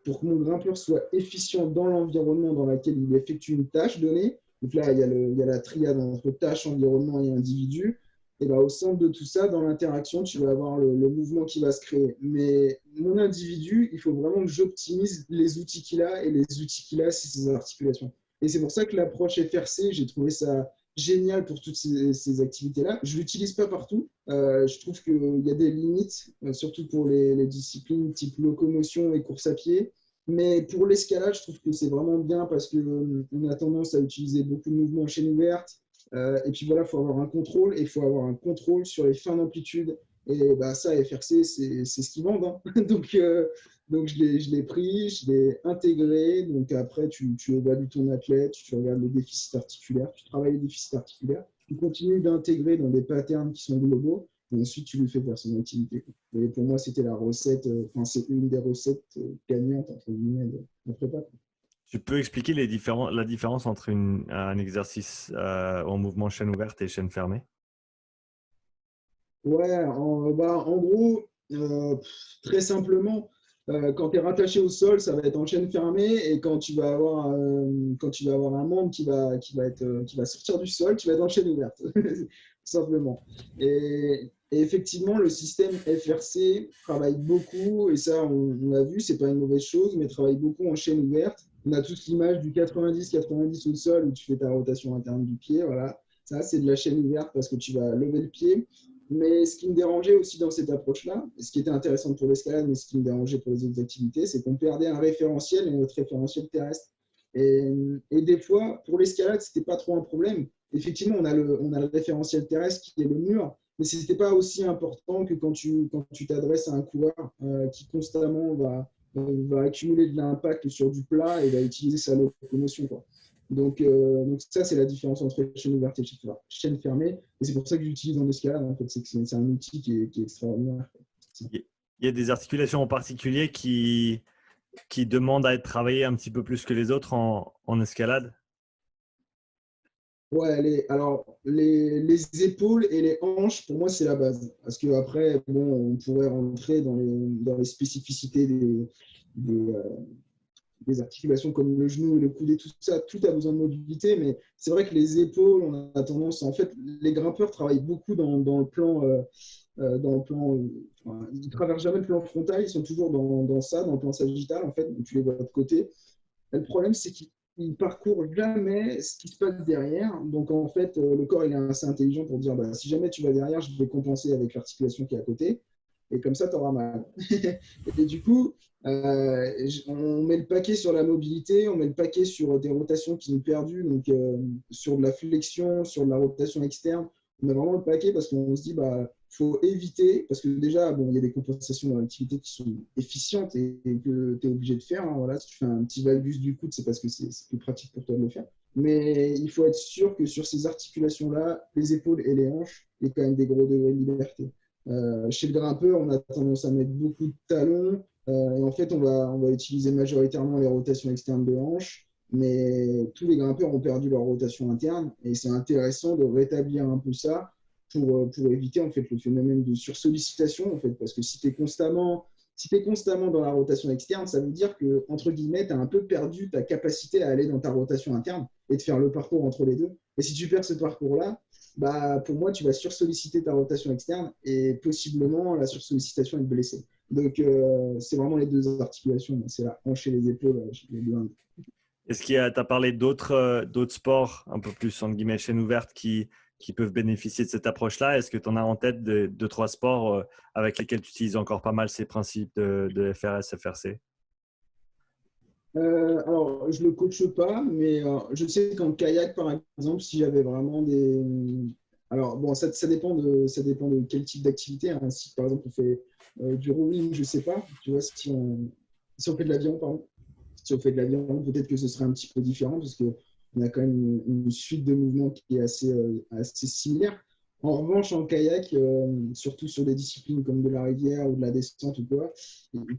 S1: pour que mon grimpeur soit efficient dans l'environnement dans lequel il effectue une tâche donnée, donc là, il y a la triade entre tâche, environnement et individu. Et ben, au centre de tout ça, dans l'interaction, tu vas avoir le mouvement qui va se créer. Mais mon individu, il faut vraiment que j'optimise les outils qu'il a, et les outils qu'il a, c'est ses articulations. Et c'est pour ça que l'approche FRC, j'ai trouvé ça génial pour toutes ces activités-là. Je ne l'utilise pas partout. Je trouve qu'il y a des limites, surtout pour les disciplines type locomotion et course à pied. Mais pour l'escalade, je trouve que c'est vraiment bien parce qu'on a tendance à utiliser beaucoup de mouvements en chaîne ouverte. Et puis voilà, il faut avoir un contrôle et il faut avoir un contrôle sur les fins d'amplitude. Et bah, ça, FRC, c'est ce qu'ils vendent. Hein. Donc je l'ai pris, je l'ai intégré. Donc après, tu évalues ton athlète, tu regardes les déficits articulaires, tu travailles les déficits articulaires, tu continues d'intégrer dans des patterns qui sont globaux. Et ensuite, tu lui fais faire son activité. Et pour moi, c'était la recette, c'est une des recettes gagnantes, entre guillemets, de prépa.
S2: Tu peux expliquer la différence entre un exercice en mouvement chaîne ouverte et chaîne fermée?
S1: Ouais, en gros, très simplement, quand tu es rattaché au sol, ça va être en chaîne fermée et quand tu vas avoir un membre qui va sortir du sol, tu vas être en chaîne ouverte, tout simplement. Et effectivement, le système FRC travaille beaucoup, et ça, on l'a vu, c'est pas une mauvaise chose, mais travaille beaucoup en chaîne ouverte. On a tous l'image du 90-90 au sol où tu fais ta rotation interne du pied, voilà. Ça, c'est de la chaîne ouverte parce que tu vas lever le pied. Mais ce qui me dérangeait aussi dans cette approche-là, ce qui était intéressant pour l'escalade, mais ce qui me dérangeait pour les autres activités, c'est qu'on perdait un référentiel et notre référentiel terrestre. Et des fois, pour l'escalade, ce n'était pas trop un problème. Effectivement, on a le référentiel terrestre qui est le mur, mais ce n'était pas aussi important que quand tu t'adresses à un coureur qui constamment va accumuler de l'impact sur du plat et va utiliser sa locomotion, quoi. Donc ça, c'est la différence entre chaîne ouverte et chaîne fermée. Et c'est pour ça que j'utilise en escalade. En fait, c'est un outil qui est extraordinaire.
S2: Il y a des articulations en particulier qui demandent à être travaillées un petit peu plus que les autres en escalade?
S1: Ouais, alors les épaules et les hanches, pour moi, c'est la base. Parce qu'après, bon, on pourrait rentrer dans les spécificités des articulations comme le genou et le coude et tout ça, tout a besoin de mobilité, mais c'est vrai que les épaules, on a tendance, en fait, les grimpeurs travaillent beaucoup dans le plan, ils ne traversent jamais le plan frontal, ils sont toujours dans le plan sagittal, en fait, donc tu les vois de côté. Et le problème, c'est qu'ils ne parcourent jamais ce qui se passe derrière, donc en fait, le corps, il est assez intelligent pour dire, bah, si jamais tu vas derrière, je vais compenser avec l'articulation qui est à côté, et comme ça, tu auras mal. Et du coup, on met le paquet sur la mobilité, on met le paquet sur des rotations qui sont perdues, donc sur de la flexion, sur de la rotation externe. On met vraiment le paquet parce qu'on se dit, bah, faut éviter, parce que déjà, bon, il y a des compensations dans l'activité qui sont efficientes et que tu es obligé de faire. Hein, voilà, si tu fais un petit valgus du coude, c'est parce que c'est plus pratique pour toi de le faire. Mais il faut être sûr que sur ces articulations-là, les épaules et les hanches, il y a quand même des gros degrés de liberté. Chez le grimpeur, on a tendance à mettre beaucoup de talons. Et en fait, on va utiliser majoritairement les rotations externes de hanche, mais tous les grimpeurs ont perdu leur rotation interne. Et c'est intéressant de rétablir un peu ça pour éviter en fait, le phénomène de sursollicitation. En fait, parce que si tu es constamment dans la rotation externe, ça veut dire que, entre guillemets, tu as un peu perdu ta capacité à aller dans ta rotation interne et de faire le parcours entre les deux. Et si tu perds ce parcours-là, bah, pour moi, tu vas sursolliciter ta rotation externe et possiblement la sursollicitation est blessée. Donc, c'est vraiment les deux articulations. C'est la hanche et les épaules, les deux.
S2: Est-ce qu'il y a, tu as parlé d'autres sports un peu plus, entre guillemets, chaîne ouverte qui peuvent bénéficier de cette approche-là? Est-ce que tu en as en tête deux, trois sports avec lesquels tu utilises encore pas mal ces principes de FRS, FRC?
S1: Alors, je ne le coache pas, mais je sais qu'en kayak, par exemple, si j'avais vraiment des… Alors, bon, ça dépend de quel type d'activité. Hein. Si, par exemple, on fait du rowing, je ne sais pas. Tu vois, si on fait de l'aviron, pardon. Si on fait de l'aviron, peut-être que ce serait un petit peu différent parce qu'on a quand même une suite de mouvements qui est assez similaire. En revanche, en kayak, surtout sur des disciplines comme de la rivière ou de la descente ou quoi,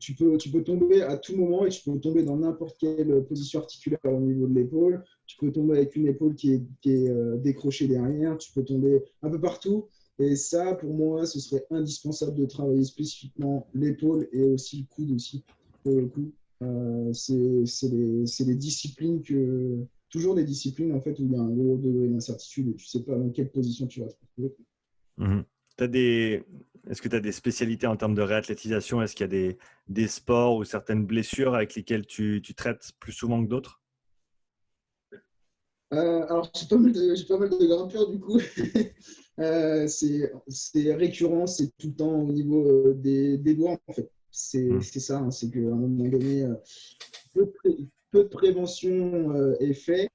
S1: tu peux tomber à tout moment et tu peux tomber dans n'importe quelle position articulaire au niveau de l'épaule. Tu peux tomber avec une épaule qui est décrochée derrière. Tu peux tomber un peu partout. Et ça, pour moi, ce serait indispensable de travailler spécifiquement l'épaule et aussi le coude aussi, pour le coup. C'est des disciplines toujours des disciplines en fait où il y a un gros degré d'incertitude et tu ne sais pas dans quelle position tu vas te retrouver.
S2: Mhm. Est-ce que tu as des spécialités en termes de réathlétisation? Est-ce qu'il y a des sports ou certaines blessures avec lesquelles tu traites plus souvent que d'autres?
S1: Alors, j'ai pas mal de grimpeurs du coup. C'est récurrent, c'est tout le temps au niveau des doigts en fait. C'est ça, hein, c'est qu'à un moment donné, peu de prévention est fait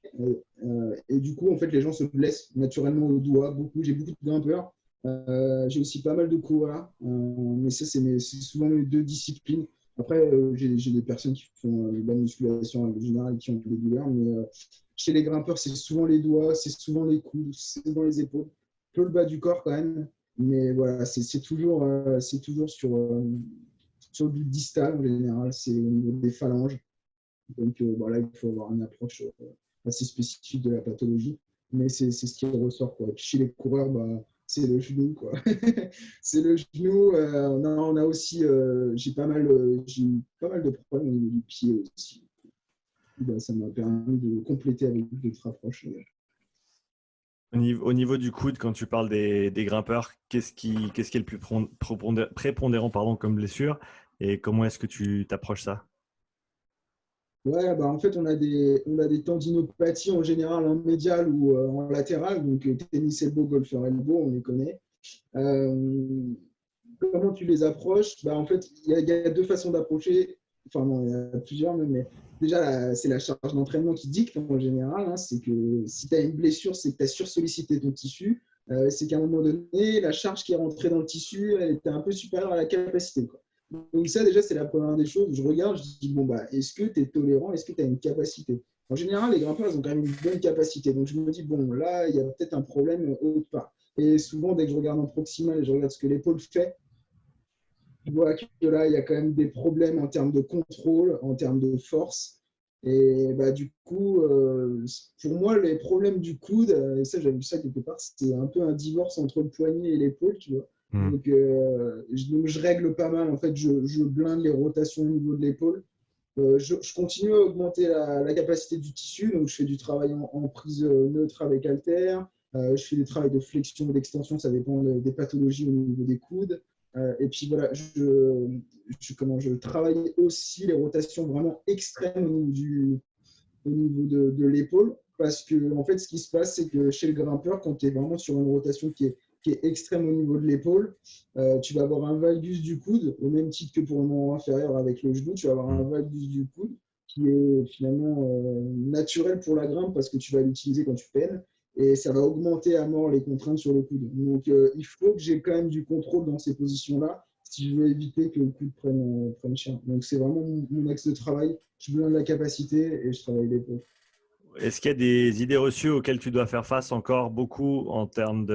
S1: et du coup, en fait, les gens se blessent naturellement au doigt. J'ai beaucoup de grimpeurs. J'ai aussi pas mal de coureurs, mais ça, c'est souvent les deux disciplines. Après, j'ai des personnes qui font de la musculation en général qui ont des douleurs, mais chez les grimpeurs, c'est souvent les doigts, c'est souvent les coudes, c'est souvent les épaules, un peu le bas du corps quand même. Mais voilà, c'est toujours sur du distal en général, c'est au niveau des phalanges. Donc voilà, il faut avoir une approche assez spécifique de la pathologie. Mais c'est ce qui ressort, quoi. Chez les coureurs, bah, c'est le genou, quoi. C'est le genou. On a aussi, j'ai eu pas mal de problèmes au niveau du pied aussi. Bah, ça m'a permis de compléter avec d'autres approches.
S2: Au niveau du coude, quand tu parles des grimpeurs, qu'est-ce qui est le plus prépondérant pardon, comme blessure et comment est-ce que tu t'approches ça?
S1: Ouais, bah en fait, on a des tendinopathies en général en médial ou en latéral. Donc, tennis elbow, golfeur elbow, on les connaît. Euh, Comment tu les approches? Bah, en fait, il y a deux façons d'approcher. Enfin, non, il y a plusieurs, mais déjà, c'est la charge d'entraînement qui dicte en général. Hein. C'est que si tu as une blessure, c'est que tu as sursollicité ton tissu. C'est qu'à un moment donné, la charge qui est rentrée dans le tissu, elle était un peu supérieure à la capacité, quoi. Donc, ça, déjà, c'est la première des choses. Je regarde, je dis, bon, bah, est-ce que tu es tolérant? Est-ce que tu as une capacité? En général, les grimpeurs, ils ont quand même une bonne capacité. Donc, je me dis, bon, là, il y a peut-être un problème autre part. Et souvent, dès que je regarde en proximal et je regarde ce que l'épaule fait, je vois que là, il y a quand même des problèmes en termes de contrôle, en termes de force. Et bah, du coup, pour moi, les problèmes du coude, et ça, j'avais vu ça quelque part, c'était un peu un divorce entre le poignet et l'épaule, tu vois.
S2: Hmm.
S1: Donc, je règle pas mal. En fait, je blinde les rotations au niveau de l'épaule. Je continue à augmenter la capacité du tissu. Donc, je fais du travail en prise neutre avec halter. Je fais des travaux de flexion, d'extension, ça dépend des pathologies au niveau des coudes. Et puis voilà, je travaille aussi les rotations vraiment extrêmes au niveau de l'épaule. Parce que, en fait, ce qui se passe, c'est que chez le grimpeur, quand tu es vraiment sur une rotation qui est extrême au niveau de l'épaule, tu vas avoir un valgus du coude, au même titre que pour le membre inférieur avec le genou, tu vas avoir un valgus du coude qui est finalement naturel pour la grimpe parce que tu vas l'utiliser quand tu peines et ça va augmenter à mort les contraintes sur le coude. Donc, il faut que j'ai quand même du contrôle dans ces positions-là si je veux éviter que le coude prenne cher. Donc, c'est vraiment mon axe de travail. Je blinde la capacité et je travaille l'épaule.
S2: Est-ce qu'il y a des idées reçues auxquelles tu dois faire face encore beaucoup en termes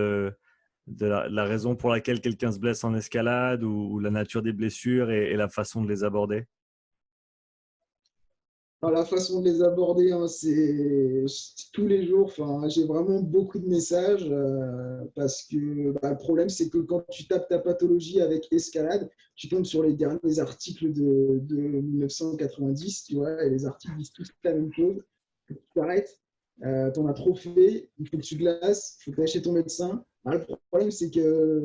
S2: la raison pour laquelle quelqu'un se blesse en escalade ou la nature des blessures et la façon de les aborder?
S1: Alors, la façon de les aborder, hein, c'est tous les jours. Enfin, j'ai vraiment beaucoup de messages parce que le problème, c'est que quand tu tapes ta pathologie avec escalade, tu tombes sur les derniers articles de 1990, tu vois, et les articles disent tous la même chose. Tu t'arrêtes, tu en as trop fait, il faut que tu glaces, il faut que tu ailles chez ton médecin. Alors, le problème, c'est que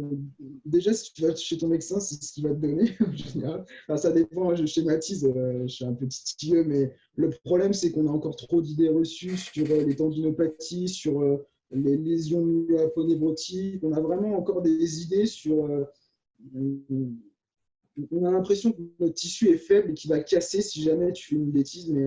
S1: déjà, si tu vas chez ton médecin, c'est ce qu'il va te donner en général. Enfin, ça dépend, je schématise, je suis un peu titilleux, mais le problème, c'est qu'on a encore trop d'idées reçues sur les tendinopathies, sur les lésions myoaponébrotiques. On a vraiment encore des idées sur. On a l'impression que notre tissu est faible et qu'il va casser si jamais tu fais une bêtise, mais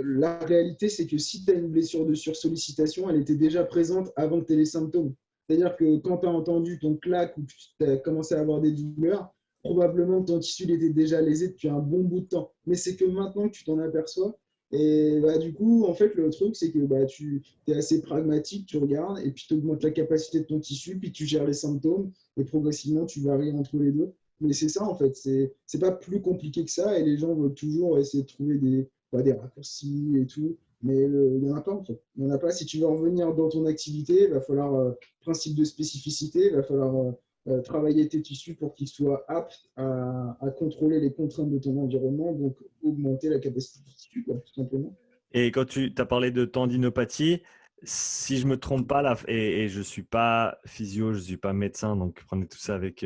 S1: la réalité, c'est que si tu as une blessure de sursollicitation, elle était déjà présente avant que tu aies les symptômes. C'est-à-dire que quand tu as entendu ton claque ou tu as commencé à avoir des douleurs, probablement ton tissu il était déjà lésé depuis un bon bout de temps. Mais c'est que maintenant que tu t'en aperçois, et du coup, en fait, le truc, c'est que tu es assez pragmatique, tu regardes, et puis tu augmentes la capacité de ton tissu, puis tu gères les symptômes, et progressivement, tu varies entre les deux. Mais c'est ça, en fait, c'est pas plus compliqué que ça, et les gens veulent toujours essayer de trouver des raccourcis et tout. Mais il n'y en a pas, en fait. Il n'y en a pas. Si tu veux revenir dans ton activité, il va falloir, principe de spécificité, il va falloir travailler tes tissus pour qu'ils soient aptes à contrôler les contraintes de ton environnement, donc augmenter la capacité du tissu, quoi, tout simplement.
S2: Et quand tu as parlé de tendinopathie, si je me trompe pas, là, et je suis pas physio, je suis pas médecin, donc prenez tout ça avec,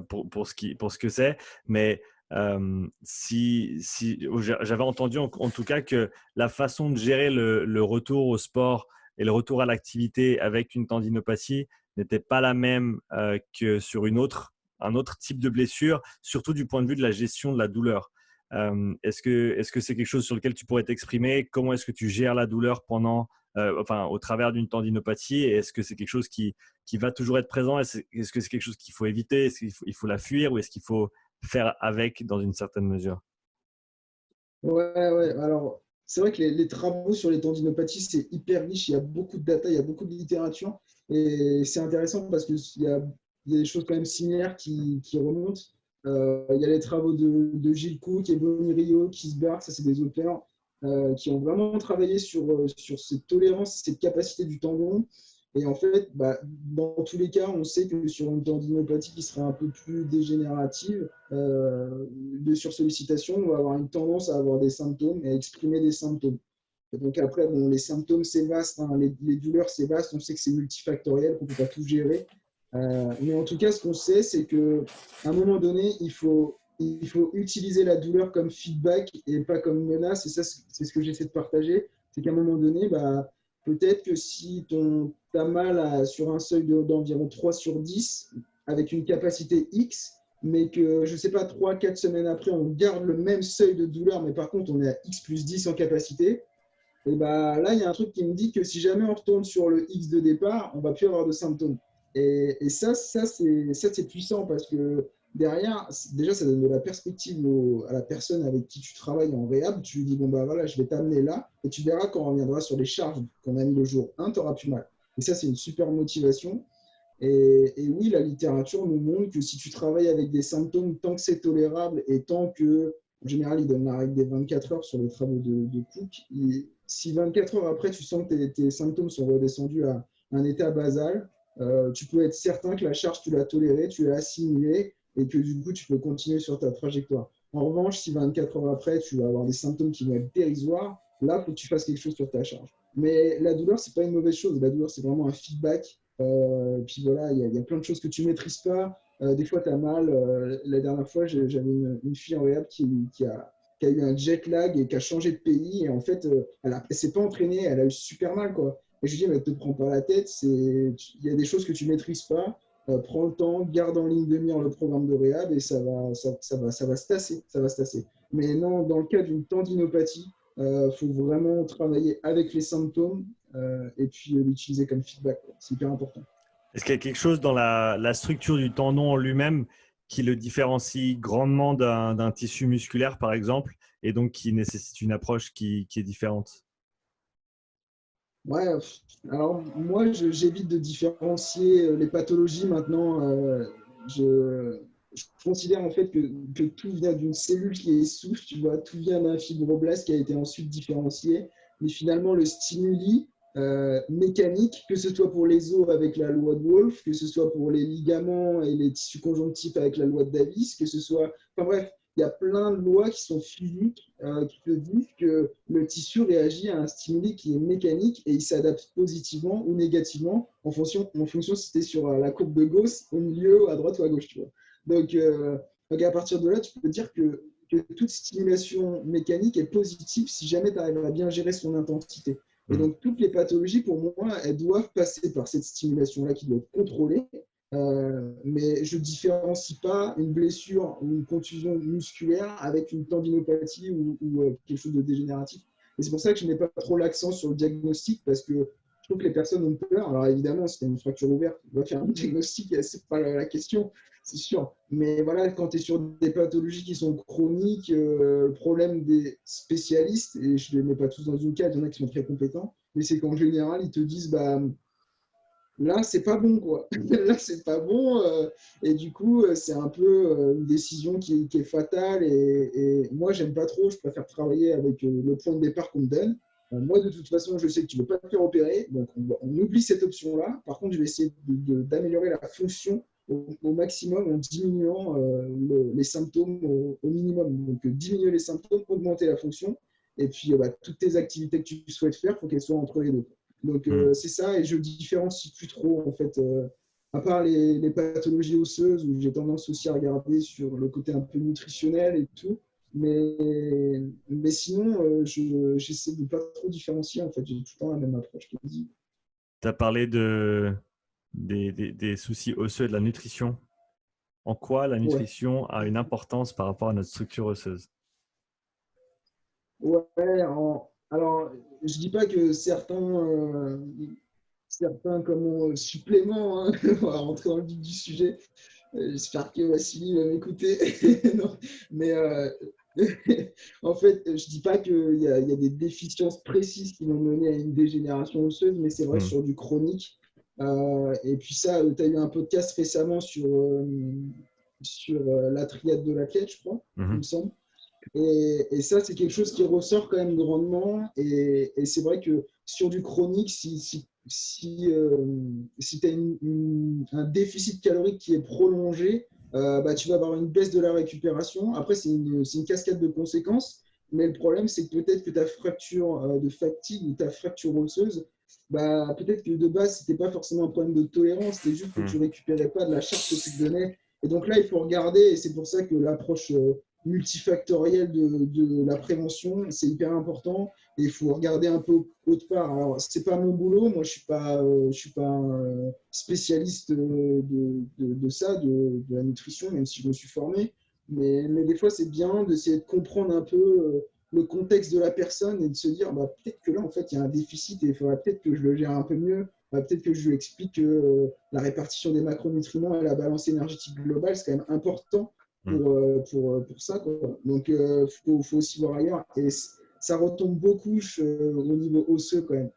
S2: pour ce que c'est, mais j'avais entendu en tout cas que la façon de gérer le retour au sport et le retour à l'activité avec une tendinopathie n'était pas la même que sur un autre type de blessure, surtout du point de vue de la gestion de la douleur. Est-ce que c'est quelque chose sur lequel tu pourrais t'exprimer? Comment est-ce que tu gères la douleur au travers d'une tendinopathie? Et est-ce que c'est quelque chose qui va toujours être présent? Est-ce que c'est quelque chose qu'il faut éviter? Est-ce il faut la fuir ou est-ce qu'il faut faire avec dans une certaine mesure?
S1: Ouais, ouais. Alors, c'est vrai que les travaux sur les tendinopathies, c'est hyper riche. Il y a beaucoup de data, il y a beaucoup de littérature. Et c'est intéressant parce qu'il y a des choses quand même similaires qui remontent. Il y a les travaux de Gilles Cook et Bonnie Rio, Kisberg, ça c'est des auteurs qui ont vraiment travaillé sur cette tolérance, cette capacité du tendon. Et en fait, dans tous les cas, on sait que sur une tendinopathie qui serait un peu plus dégénérative, de sursollicitation, on va avoir une tendance à avoir des symptômes et à exprimer des symptômes. Et donc après, bon, les symptômes, c'est vaste, hein, les douleurs, c'est vaste, on sait que c'est multifactoriel, qu'on ne peut pas tout gérer. Mais en tout cas, ce qu'on sait, c'est qu'à un moment donné, il faut utiliser la douleur comme feedback et pas comme menace. Et ça, c'est ce que j'essaie de partager. C'est qu'à un moment donné, peut-être que si tu as mal sur un seuil d'environ 3 sur 10, avec une capacité X, mais que, je ne sais pas, 3-4 semaines après, on garde le même seuil de douleur, mais par contre, on est à X plus 10 en capacité, et là, il y a un truc qui me dit que si jamais on retourne sur le X de départ, on ne va plus avoir de symptômes. Et ça c'est puissant parce que derrière, déjà, ça donne de la perspective à la personne avec qui tu travailles en réhab. Tu lui dis, bon, voilà, je vais t'amener là, et tu verras quand on reviendra sur les charges qu'on a mis le jour 1, tu n'auras plus mal. Et ça, c'est une super motivation. Et oui, la littérature nous montre que si tu travailles avec des symptômes, tant que c'est tolérable et tant que, en général, il donne la règle des 24 heures sur les travaux de Cook, si 24 heures après, tu sens que tes symptômes sont redescendus à un état basal, tu peux être certain que la charge, tu l'as tolérée, tu l'as assimilée et que du coup, tu peux continuer sur ta trajectoire. En revanche, si 24 heures après, tu vas avoir des symptômes qui vont être dérisoires, là, il faut que tu fasses quelque chose sur ta charge. Mais la douleur, ce n'est pas une mauvaise chose. La douleur, c'est vraiment un feedback. Puis voilà, il y a plein de choses que tu ne maîtrises pas. Des fois, tu as mal. La dernière fois, j'avais une fille en réhab qui a eu un jet lag et qui a changé de pays. Et en fait, elle ne s'est pas entraînée, elle a eu super mal, quoi. Et je lui dis, mais ne te prends pas la tête, il y a des choses que tu ne maîtrises pas. Prends le temps, garde en ligne de mire le programme de réhab et ça va se tasser, ça va se tasser. Mais non, dans le cas d'une tendinopathie, faut vraiment travailler avec les symptômes et puis l'utiliser comme feedback. C'est hyper important.
S2: Est-ce qu'il y a quelque chose dans la structure du tendon en lui-même qui le différencie grandement d'un tissu musculaire, par exemple, et donc qui nécessite une approche qui est différente?
S1: Ouais, alors moi, j'évite de différencier les pathologies maintenant. Je, je considère en fait que tout vient d'une cellule qui est souche, tu vois, tout vient d'un fibroblaste qui a été ensuite différencié. Mais finalement, le stimuli mécanique, que ce soit pour les os avec la loi de Wolff, que ce soit pour les ligaments et les tissus conjonctifs avec la loi de Davis, que ce soit. Enfin bref, il y a plein de lois qui sont physiques qui te disent que le tissu réagit à un stimuli qui est mécanique et il s'adapte positivement ou négativement en fonction si c'était sur la courbe de Gauss, au milieu, à droite ou à gauche. Tu vois. Donc à partir de là, tu peux dire que toute stimulation mécanique est positive si jamais tu arrives à bien gérer son intensité. Et
S2: Hmm.
S1: donc, toutes les pathologies, pour moi, elles doivent passer par cette stimulation-là qui doit être contrôlée. Mais je ne différencie pas une blessure ou une contusion musculaire avec une tendinopathie ou quelque chose de dégénératif. Et c'est pour ça que je n'ai pas trop l'accent sur le diagnostic parce que je trouve que les personnes ont peur. Alors évidemment, si tu as une fracture ouverte, on va faire un diagnostic, c'est pas la question, c'est sûr. Mais voilà, quand tu es sur des pathologies qui sont chroniques, le problème des spécialistes, et je ne les mets pas tous dans une case, il y en a qui sont très compétents, mais c'est qu'en général, ils te disent, bah, là, c'est pas bon, quoi. Là, c'est pas bon. Et du coup, c'est un peu une décision qui est fatale. Et moi, j'aime pas trop. Je préfère travailler avec le point de départ qu'on me donne. Moi, de toute façon, je sais que tu ne veux pas te faire opérer. Donc, on oublie cette option-là. Par contre, je vais essayer d'améliorer la fonction au maximum en diminuant les symptômes au minimum. Donc, diminuer les symptômes, augmenter la fonction. Et puis, bah, toutes tes activités que tu souhaites faire, il faut qu'elles soient entre les deux. Donc
S2: Hmm.
S1: c'est ça, et je différencie plus trop en fait, à part les pathologies osseuses où j'ai tendance aussi à regarder sur le côté un peu nutritionnel et tout. Mais sinon, j'essaie de pas trop différencier en fait. J'ai tout le temps la même approche. Je te dis.
S2: Tu as parlé des soucis osseux et de la nutrition. En quoi la
S1: Ouais,
S2: nutrition a une importance par rapport à notre structure osseuse?
S1: ouais. Alors, je dis pas que certains comme suppléments, hein, on va rentrer dans le vif du sujet. J'espère que Vassili va m'écouter. Non, mais en fait, je dis pas qu'il y a des déficiences précises qui vont mener à une dégénération osseuse, mais c'est vrai
S2: Hmm.
S1: sur du chronique. Et puis ça, tu as eu un podcast récemment sur la triade de l'athlète, je crois, il me
S2: Mhm.
S1: semble. Et ça, c'est quelque chose qui ressort quand même grandement. Et c'est vrai que sur du chronique, si tu as un déficit calorique qui est prolongé, bah, tu vas avoir une baisse de la récupération. Après, c'est une cascade de conséquences. Mais le problème, c'est que peut-être que ta fracture de fatigue ou ta fracture osseuse, bah, peut-être que de base, ce n'était pas forcément un problème de tolérance, c'était juste que tu
S2: Hmm.
S1: ne récupérais pas de la charge que tu te donnais. Et donc là, il faut regarder, et c'est pour ça que l'approche multifactoriel de la prévention, c'est hyper important. Et il faut regarder un peu autre part. Alors, c'est pas mon boulot. Moi, je suis pas un spécialiste de ça, de la nutrition, même si je me suis formé. Mais des fois, c'est bien d'essayer de comprendre un peu le contexte de la personne et de se dire, bah, peut-être que là, en fait, il y a un déficit et il faudrait peut-être que je le gère un peu mieux. Bah, peut-être que je lui explique que la répartition des macronutriments et la balance énergétique globale, c'est quand même important
S2: Hmm.
S1: pour ça. Quoi. Donc, faut aussi voir ailleurs. Et ça retombe beaucoup au niveau osseux quand même.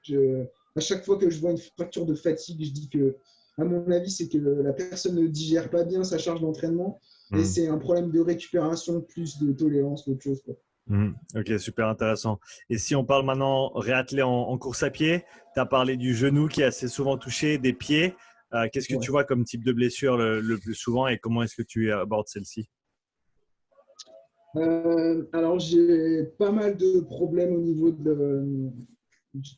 S1: À chaque fois que je vois une fracture de fatigue, je dis que, à mon avis, c'est que la personne ne digère pas bien sa charge d'entraînement et
S2: Hmm.
S1: c'est un problème de récupération plus de tolérance qu'autre chose. Quoi.
S2: Hmm. Ok, super intéressant. Et si on parle maintenant réattelé en course à pied, tu as parlé du genou qui est assez souvent touché, des pieds. Qu'est-ce que tu
S1: Ouais.
S2: vois comme type de blessure le plus souvent et comment est-ce que tu abordes celle-ci?
S1: Alors, j'ai pas mal de problèmes au niveau de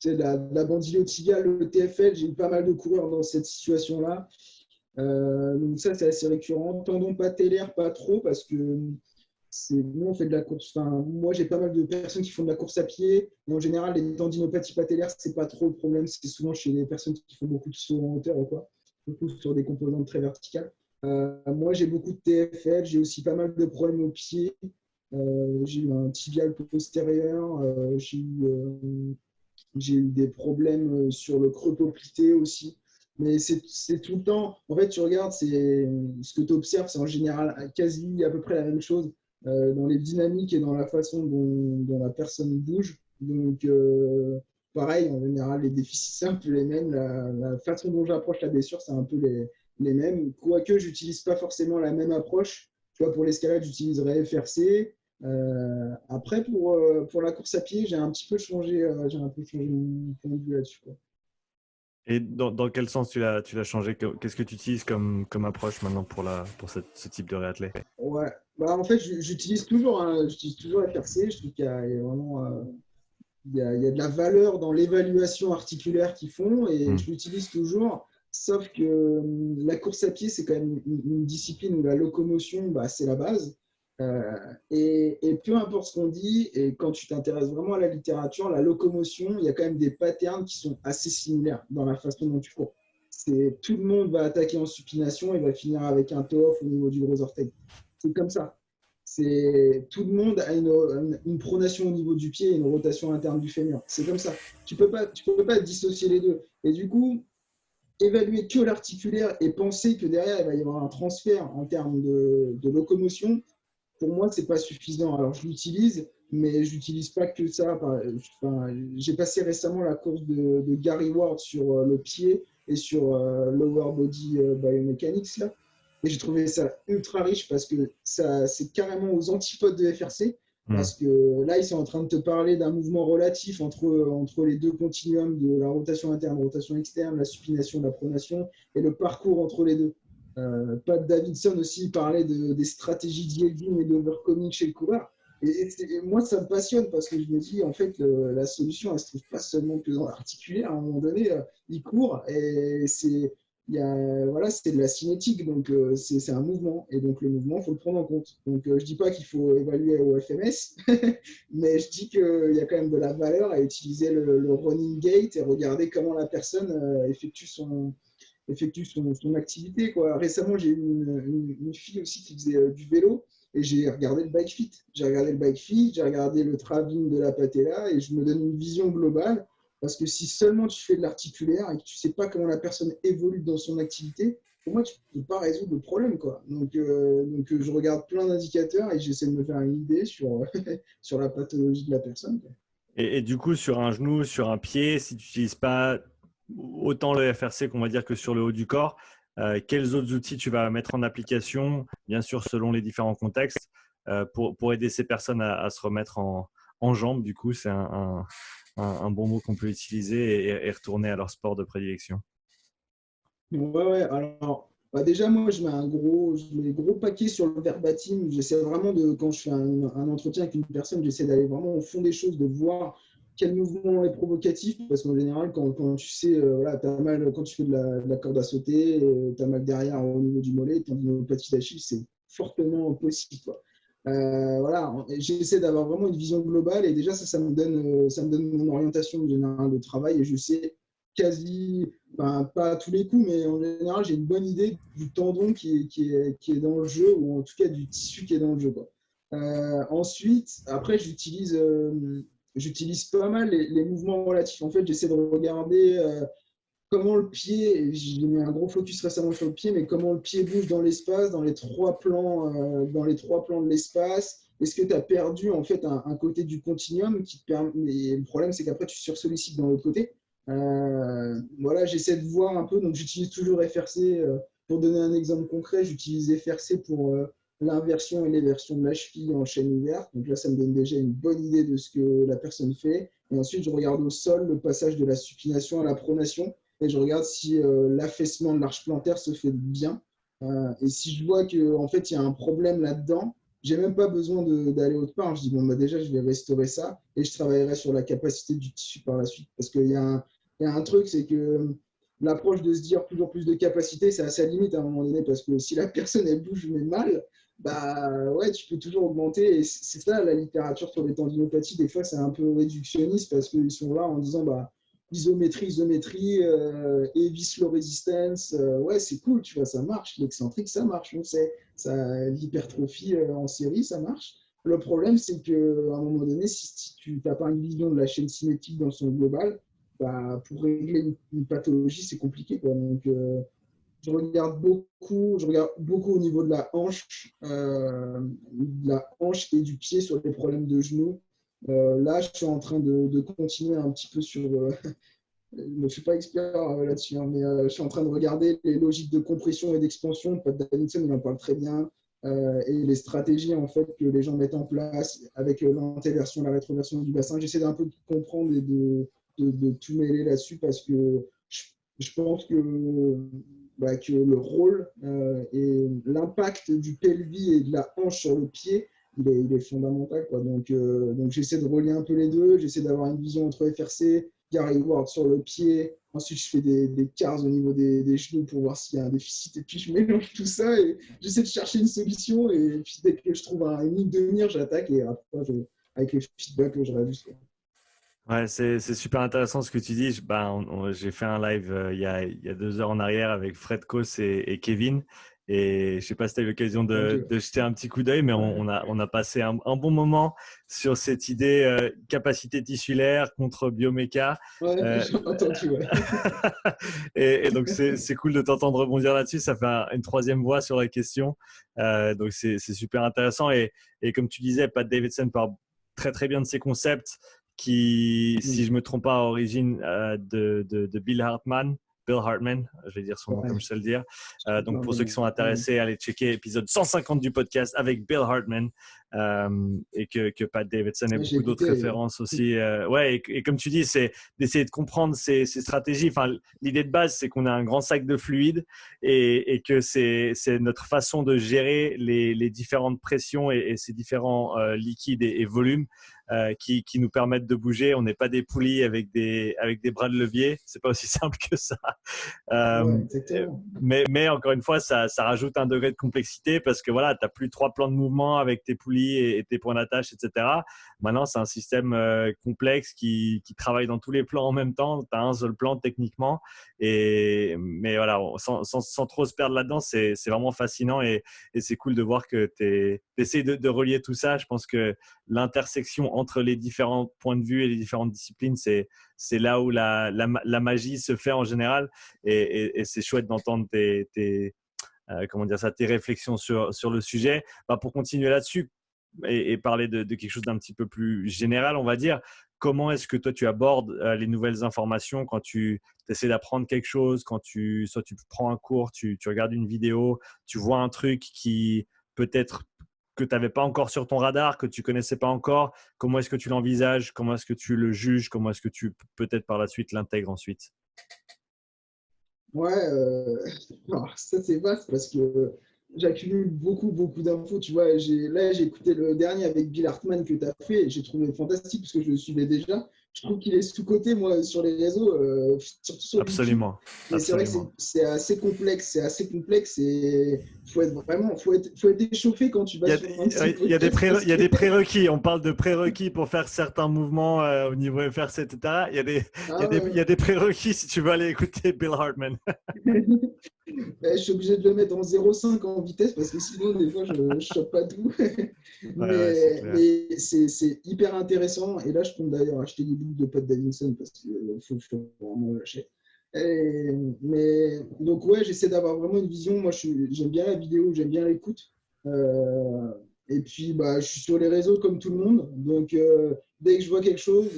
S1: la bandyliotibiale, le TFL. J'ai eu pas mal de coureurs dans cette situation-là. Donc ça, c'est assez récurrent. Tendon patellaire, pas trop, parce que nous, on fait de la course. Enfin, moi, j'ai pas mal de personnes qui font de la course à pied. Et en général, les tendinopathies patellaires, c'est pas trop le problème. C'est souvent chez les personnes qui font beaucoup de sauts en hauteur ou quoi, beaucoup sur des composantes très verticales. Moi, j'ai beaucoup de TFL. J'ai aussi pas mal de problèmes au pied. J'ai eu un tibial postérieur. J'ai eu des problèmes sur le creux poplité aussi. Mais c'est tout le temps. En fait, tu regardes, ce que tu observes, c'est en général quasi à peu près la même chose dans les dynamiques et dans la façon dont la personne bouge. Donc, pareil, en général, les déficits, c'est un peu les mêmes. La façon dont j'approche la blessure, c'est un peu les mêmes. Quoique, j'utilise pas forcément la même approche. Tu vois, pour l'escalade, j'utiliserais FRC. Après, pour la course à pied, j'ai un petit peu changé, mon point de vue là-dessus, quoi.
S2: Et dans quel sens tu l'as changé? Qu'est-ce que tu utilises comme approche maintenant pour ce type de réathlé?
S1: Ouais, bah, en fait, j'utilise toujours FRC. Je trouve qu'il y a vraiment il y a de la valeur dans l'évaluation articulaire qu'ils font et
S2: Hmm.
S1: je l'utilise toujours. Sauf que la course à pied, c'est quand même une discipline où la locomotion, bah, c'est la base. Et peu importe ce qu'on dit, et quand tu t'intéresses vraiment à la littérature, la locomotion, il y a quand même des patterns qui sont assez similaires dans la façon dont tu cours. Tout le monde va attaquer en supination et va finir avec un toe-off au niveau du gros orteil. C'est comme ça. Tout le monde a une pronation au niveau du pied et une rotation interne du fémur. C'est comme ça. Tu peux pas dissocier les deux. Et du coup, évaluer que l'articulaire et penser que derrière, il va y avoir un transfert en termes de locomotion, pour moi, c'est pas suffisant. Alors, je l'utilise, mais je n'utilise pas que ça. Enfin, j'ai passé récemment la course de Gary Ward sur le pied et sur Lower Body Biomechanics, là. Et j'ai trouvé ça ultra riche parce que c'est carrément aux antipodes de FRC.
S2: Hmm.
S1: Parce que là, ils sont en train de te parler d'un mouvement relatif entre les deux continuums de la rotation interne, rotation externe, la supination, la pronation et le parcours entre les deux. Pat Davidson aussi parlait des stratégies d'yielding et d'overcoming chez le coureur. Et moi, ça me passionne parce que je me dis, en fait, la solution, elle ne se trouve pas seulement que dans l'articulaire. À un moment donné, il court et voilà, c'est de la cinétique, donc c'est un mouvement. Et donc, le mouvement, il faut le prendre en compte. Donc, je ne dis pas qu'il faut évaluer au FMS, mais je dis qu'il y a quand même de la valeur à utiliser le running gait et regarder comment la personne effectue son activité, quoi. Récemment, j'ai eu une fille aussi qui faisait du vélo et j'ai regardé le bike fit. J'ai regardé le bike fit, j'ai regardé le travelling de la patella et je me donne une vision globale parce que si seulement tu fais de l'articulaire et que tu sais pas comment la personne évolue dans son activité, pour moi, tu ne peux pas résoudre le problème, quoi. Donc je regarde plein d'indicateurs et j'essaie de me faire une idée sur, sur la pathologie de la personne, quoi.
S2: Et du coup, sur un genou, sur un pied, si tu n'utilises pas autant le FRC qu'on va dire que sur le haut du corps, quels autres outils tu vas mettre en application, bien sûr selon les différents contextes, pour aider ces personnes à se remettre en jambes. Du coup, c'est un bon mot qu'on peut utiliser et retourner à leur sport de prédilection.
S1: Ouais, ouais, alors bah déjà, moi, je mets gros paquet sur le verbatim. J'essaie vraiment quand je fais un entretien avec une personne, j'essaie d'aller vraiment au fond des choses, de voir quel mouvement est provocatif. Parce qu'en général, quand tu sais, voilà, as mal quand tu fais de la corde à sauter, tu as mal derrière au niveau du mollet, tendinopathie d'Achille, c'est fortement possible, quoi. Voilà, j'essaie d'avoir vraiment une vision globale et déjà, ça me donne mon orientation générale de travail et je sais quasi, enfin, pas à tous les coups, mais en général, j'ai une bonne idée du tendon qui est dans le jeu, ou en tout cas du tissu qui est dans le jeu, quoi. Ensuite, après, j'utilise pas mal les mouvements relatifs. En fait, j'essaie de regarder comment le pied, j'ai mis un gros focus récemment sur le pied, mais comment le pied bouge dans l'espace, dans les trois plans de l'espace. Est-ce que tu as perdu en fait un côté du continuum qui te permet. Et le problème, c'est qu'après, tu sursollicites dans l'autre côté. Voilà, j'essaie de voir un peu. Donc, j'utilise toujours FRC. Pour donner un exemple concret, j'utilise FRC pour l'inversion et l'éversion de la cheville en chaîne ouverte. Donc là, ça me donne déjà une bonne idée de ce que la personne fait. Et ensuite, je regarde au sol le passage de la supination à la pronation et je regarde si l'affaissement de l'arche plantaire se fait bien. Et si je vois qu'en en fait, il y a un problème là-dedans, j'ai même pas besoin d'aller autre part. Je dis, bon, bah, déjà, je vais restaurer ça et je travaillerai sur la capacité du tissu par la suite. Parce qu'il y a un truc, c'est que l'approche de se dire toujours plus de capacité, c'est à sa limite à un moment donné. Parce que si la personne, elle bouge mais mal, bah ouais, tu peux toujours augmenter. Et c'est ça, la littérature sur les tendinopathies, des fois, c'est un peu réductionniste parce qu'ils sont là en disant, bah, isométrie, heavy slow resistance, ouais, c'est cool, tu vois, ça marche. L'excentrique, ça marche, on sait. L'hypertrophie en série, ça marche. Le problème, c'est qu'à un moment donné, si tu n'as pas une vision de la chaîne cinétique dans son global, bah, pour régler une pathologie, c'est compliqué, quoi. Donc, je regarde beaucoup au niveau de la hanche et du pied sur les problèmes de genoux. Là, je suis en train de continuer un petit peu sur. Je ne suis pas expert là-dessus, hein, mais je suis en train de regarder les logiques de compression et d'expansion. Pat Davidson, il en parle très bien. Et les stratégies en fait que les gens mettent en place avec l'antéversion, la rétroversion du bassin. J'essaie d'un peu de comprendre et de tout mêler là-dessus parce que je pense que le rôle et l'impact du pelvis et de la hanche sur le pied, il est fondamental, quoi. Donc j'essaie de relier un peu les deux, j'essaie d'avoir une vision entre FRC, Gary Ward sur le pied, ensuite je fais des cars au niveau des genoux pour voir s'il y a un déficit, et puis je mélange tout ça et j'essaie de chercher une solution, et puis dès que je trouve une ligne de mire, j'attaque, et après, avec le feedback, je réajuste.
S2: Ouais, c'est super intéressant ce que tu dis. J'ai fait un live il y a 2 heures en arrière avec Fred Kos et Kevin. Et je ne sais pas si tu as eu l'occasion
S1: Okay.
S2: de jeter un petit coup d'œil, mais on a passé un bon moment sur cette idée capacité tissulaire contre bioméca.
S1: Ouais,
S2: Euh,
S1: j'ai entendu, ouais.
S2: et donc, c'est cool de t'entendre rebondir là-dessus. Ça fait une troisième voix sur la question. Donc, c'est super intéressant. Et comme tu disais, Pat Davidson parle très, très bien de ces concepts qui, si je ne me trompe pas, à origine de Bill Hartman, je vais dire son nom
S1: Ouais.
S2: comme je sais le dire. Donc,
S1: Non,
S2: pour ceux qui sont
S1: ouais.
S2: intéressés, allez checker l'épisode 150 du podcast avec Bill Hartman et que Pat Davidson et
S1: Ouais, j'ai
S2: beaucoup d'autres
S1: écouté.
S2: références aussi. Ouais, et comme tu dis, c'est d'essayer de comprendre ces stratégies. Enfin, l'idée de base, c'est qu'on a un grand sac de fluide et que c'est notre façon de gérer les différentes pressions et ces différents liquides et volumes qui nous permettent de bouger. On n'est pas des poulies avec des bras de levier. C'est pas aussi simple que ça.
S1: Ouais,
S2: Euh,
S1: exactement.
S2: mais encore une fois, ça rajoute un degré de complexité parce que voilà, tu n'as plus 3 plans de mouvement avec tes poulies et tes points d'attache, etc. Maintenant, c'est un système complexe qui travaille dans tous les plans en même temps. Tu as un seul plan techniquement. Mais voilà, sans trop se perdre là-dedans, c'est vraiment fascinant et c'est cool de voir que tu essaies de relier tout ça. Je pense que l'intersection entre les différents points de vue et les différentes disciplines, c'est là où la magie se fait en général. Et c'est chouette d'entendre comment dire ça, tes réflexions sur le sujet. Pour continuer là-dessus et parler de quelque chose d'un petit peu plus général, on va dire, comment est-ce que toi tu abordes les nouvelles informations quand tu essaies d'apprendre quelque chose, soit tu prends un cours, tu regardes une vidéo, tu vois un truc qui peut-être que tu n'avais pas encore sur ton radar, que tu ne connaissais pas encore, comment est-ce que tu l'envisages, comment est-ce que tu le juges, comment est-ce que tu peut-être par la suite l'intègres ensuite?
S1: Ouais, alors, ça c'est vaste parce que j'accumule beaucoup d'infos. Tu vois, là j'ai écouté le dernier avec Bill Hartman que tu as fait et j'ai trouvé fantastique parce que je le suivais déjà. Je trouve qu'il est sous-coté, moi, sur les réseaux, surtout sur YouTube.
S2: Absolument,
S1: Mais c'est vrai que
S2: absolument.
S1: c'est assez complexe et faut être échauffé quand tu
S2: Il
S1: vas
S2: y a,
S1: sur un de ces podcasts parce
S2: il y a
S1: que
S2: des prérequis. On parle de prérequis pour faire certains mouvements au niveau FRC, etc.
S1: ah
S2: Il
S1: ouais.
S2: y a des prérequis si tu veux aller écouter Bill Hartman.
S1: Je suis obligé de le mettre en 0,5 en vitesse parce que sinon, des fois, je ne chope pas tout.
S2: Ouais, ouais, c'est clair.
S1: Mais c'est hyper intéressant. Et là, je compte d'ailleurs acheter les boucles de Pat Davidson parce qu'il faut vraiment lâcher. Donc, ouais, j'essaie d'avoir vraiment une vision. Moi, j'aime bien la vidéo, j'aime bien l'écoute. Euh, et puis, bah, je suis sur les réseaux comme tout le monde. Donc, dès que je vois quelque chose,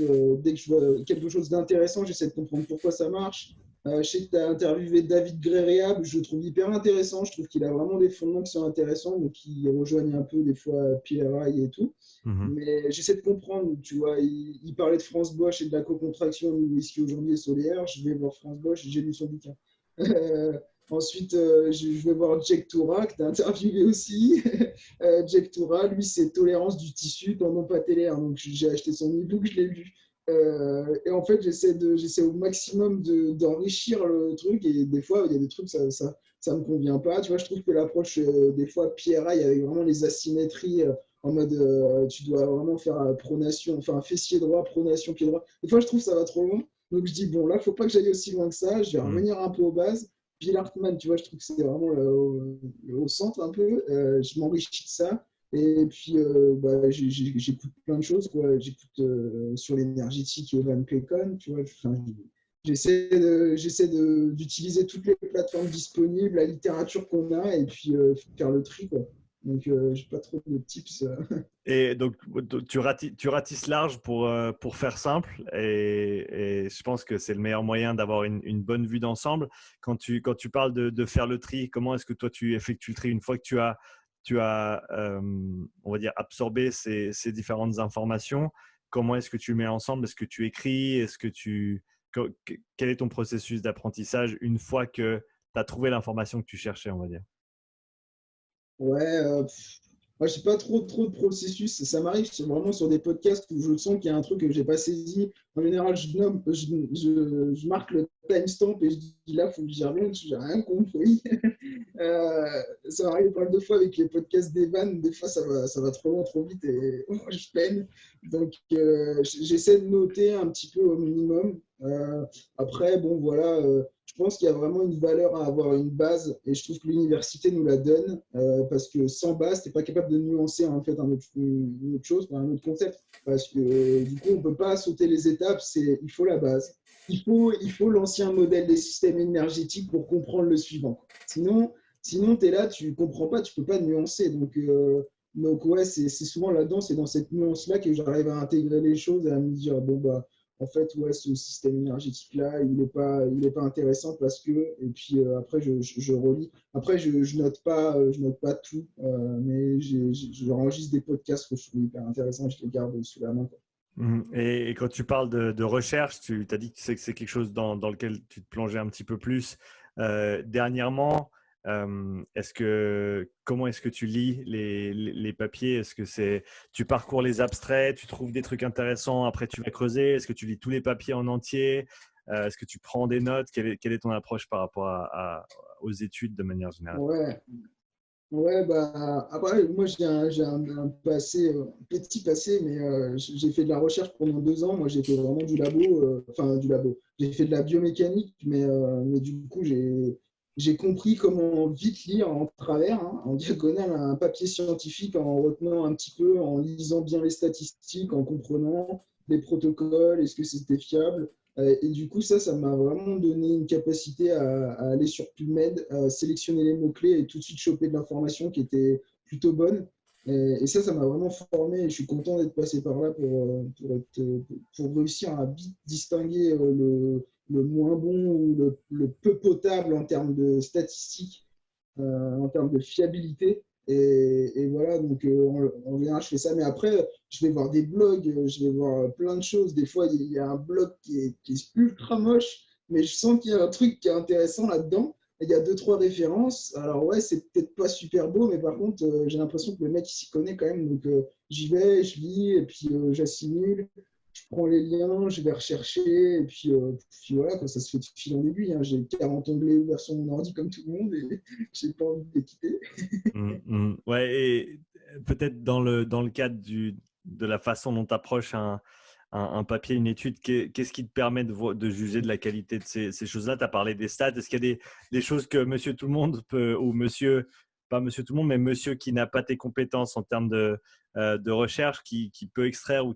S1: dès que je vois quelque chose d'intéressant, j'essaie de comprendre pourquoi ça marche. Je sais que tu as interviewé David Gréréable, je le trouve hyper intéressant. Je trouve qu'il a vraiment des fondements qui sont intéressants, donc qui rejoignent un peu des fois PRI et tout.
S2: Mhm.
S1: Mais j'essaie de comprendre, tu vois, il parlait de France Bosch et de la co-contraction au niveau ici aujourd'hui et solaire. Je vais voir France Bosch, j'ai lu son bouquin. Ensuite, je vais voir Jack Toura, que tu as interviewé aussi. Jack Toura, lui, c'est tolérance du tissu, tendon patellaire. Donc, j'ai acheté son e-book, je l'ai lu. Et en fait, j'essaie au maximum d'enrichir le truc. Et des fois, il y a des trucs, ça me convient pas. Tu vois, je trouve que l'approche, des fois, PRI, avec vraiment les asymétries, en mode tu dois vraiment faire pronation, enfin fessier droit, pronation, pied droit. Des fois, je trouve que ça va trop loin. Donc, je dis, bon, là, faut pas que j'aille aussi loin que ça. Je vais
S2: Mhm.
S1: revenir un peu aux bases. Bill Hartman, tu vois, je trouve que c'est vraiment au centre un peu. Je m'enrichis de ça. Et puis, bah, j'écoute plein de choses, quoi. J'écoute sur l'énergétique Evan Pecon, tu vois. Enfin, d'utiliser toutes les plateformes disponibles, la littérature qu'on a, et puis faire le tri, quoi. Donc, j'ai pas trop de tips.
S2: Et donc, tu ratisses large pour faire simple et je pense que c'est le meilleur moyen d'avoir une bonne vue d'ensemble. Quand tu parles de faire le tri, comment est-ce que toi tu effectues le tri une fois que tu as on va dire, absorbé ces différentes informations? Comment est-ce que tu le mets ensemble? Est-ce que tu écris? Quel est ton processus d'apprentissage une fois que tu as trouvé l'information que tu cherchais, on va dire?
S1: Ouais, moi, j'ai pas trop de processus. Ça m'arrive vraiment sur des podcasts où je sens qu'il y a un truc que j'ai pas saisi. En général, je marque le timestamp et je dis là, faut que j'y revienne, parce que j'ai rien compris. Ça m'arrive pas mal de fois avec les podcasts d'Evan. Des fois, ça va trop loin, trop vite et je peine. Donc, j'essaie de noter un petit peu au minimum. Après, bon, voilà. Je pense qu'il y a vraiment une valeur à avoir une base et je trouve que l'université nous la donne parce que sans base, tu n'es pas capable de nuancer en fait une autre chose, un autre concept parce que du coup, on ne peut pas sauter les étapes, il faut la base. Il faut l'ancien modèle des systèmes énergétiques pour comprendre le suivant. Sinon tu es là, tu ne comprends pas, tu ne peux pas nuancer. Donc ouais, c'est souvent là-dedans, c'est dans cette nuance-là que j'arrive à intégrer les choses et à me dire, bon, bah, en fait, ouais, ce système énergétique-là, il est pas intéressant parce que, et puis après, je relis. Après, je note pas tout, mais j'enregistre des podcasts que je trouve hyper intéressants, je les garde sous la main, quoi.
S2: Mhm. Et quand tu parles de recherche, tu as dit que c'est quelque chose dans lequel tu te plongeais un petit peu plus. Dernièrement, comment est-ce que tu lis les papiers? Est-ce que tu parcours les abstraits, tu trouves des trucs intéressants, après tu vas creuser? Est-ce que tu lis tous les papiers en entier? Est-ce que tu prends des notes? Quelle est ton approche par rapport aux études de manière générale?
S1: Ouais, ouais, bah, après, moi, un passé, petit passé, mais j'ai fait de la recherche pendant 2 ans. Moi, j'ai fait vraiment du labo, enfin, du labo. J'ai fait de la biomécanique, mais du coup, j'ai compris comment vite lire en travers, hein, en diagonale, un papier scientifique, en retenant un petit peu, en lisant bien les statistiques, en comprenant les protocoles, est-ce que c'était fiable. Et du coup, ça m'a vraiment donné une capacité à aller sur PubMed, à sélectionner les mots-clés et tout de suite choper de l'information qui était plutôt bonne. Et ça m'a vraiment formé et je suis content d'être passé par là pour réussir à vite distinguer le moins bon ou le peu potable en termes de statistiques, en termes de fiabilité. Et voilà, donc en général, je fais ça. Mais après, je vais voir des blogs, je vais voir plein de choses. Des fois, il y a un blog qui est ultra moche, mais je sens qu'il y a un truc qui est intéressant là-dedans. Il y a deux, trois références. Alors ouais, c'est peut-être pas super beau, mais par contre, j'ai l'impression que le mec, il s'y connaît quand même. Donc j'y vais, je lis, et puis j'assimile, je prends les liens, je vais rechercher, et puis voilà, quoi, ça se fait de fil en aiguille, hein. J'ai 40 onglets ouverts sur mon ordi comme tout le monde, et j'ai pas envie de les quitter.
S2: Ouais, et peut-être dans le cadre de la façon dont tu approches un papier, une étude, qu'est-ce qui te permet de juger de la qualité de ces choses-là? Tu as parlé des stats. Est-ce qu'il y a des choses que monsieur tout le monde peut, ou monsieur, pas monsieur tout le monde, mais monsieur qui n'a pas tes compétences en termes de recherche, qui peut extraire ou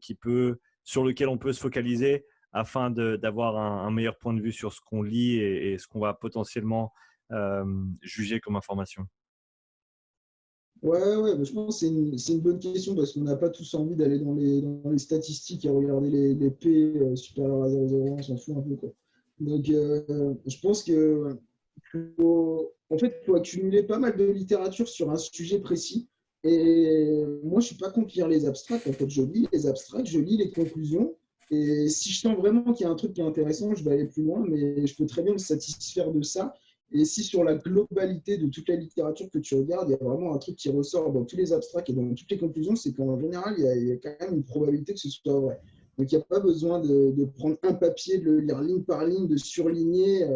S2: sur lequel on peut se focaliser afin d'avoir un meilleur point de vue sur ce qu'on lit et ce qu'on va potentiellement juger comme information?
S1: Ouais, bah, je pense que c'est une bonne question parce qu'on n'a pas tous envie d'aller dans les statistiques et regarder les P supérieurs à 0,01, on s'en fout un peu, quoi. Donc, je pense en fait, il faut accumuler pas mal de littérature sur un sujet précis. Et moi, je suis pas contre lire les abstracts. En fait, je lis les abstracts, je lis les conclusions. Et si je sens vraiment qu'il y a un truc qui est intéressant, je vais aller plus loin, mais je peux très bien me satisfaire de ça. Et si sur la globalité de toute la littérature que tu regardes, il y a vraiment un truc qui ressort dans tous les abstracts et dans toutes les conclusions, c'est qu'en général, il y a quand même une probabilité que ce soit vrai. Donc, il n'y a pas besoin de prendre un papier, de le lire ligne par ligne, de surligner.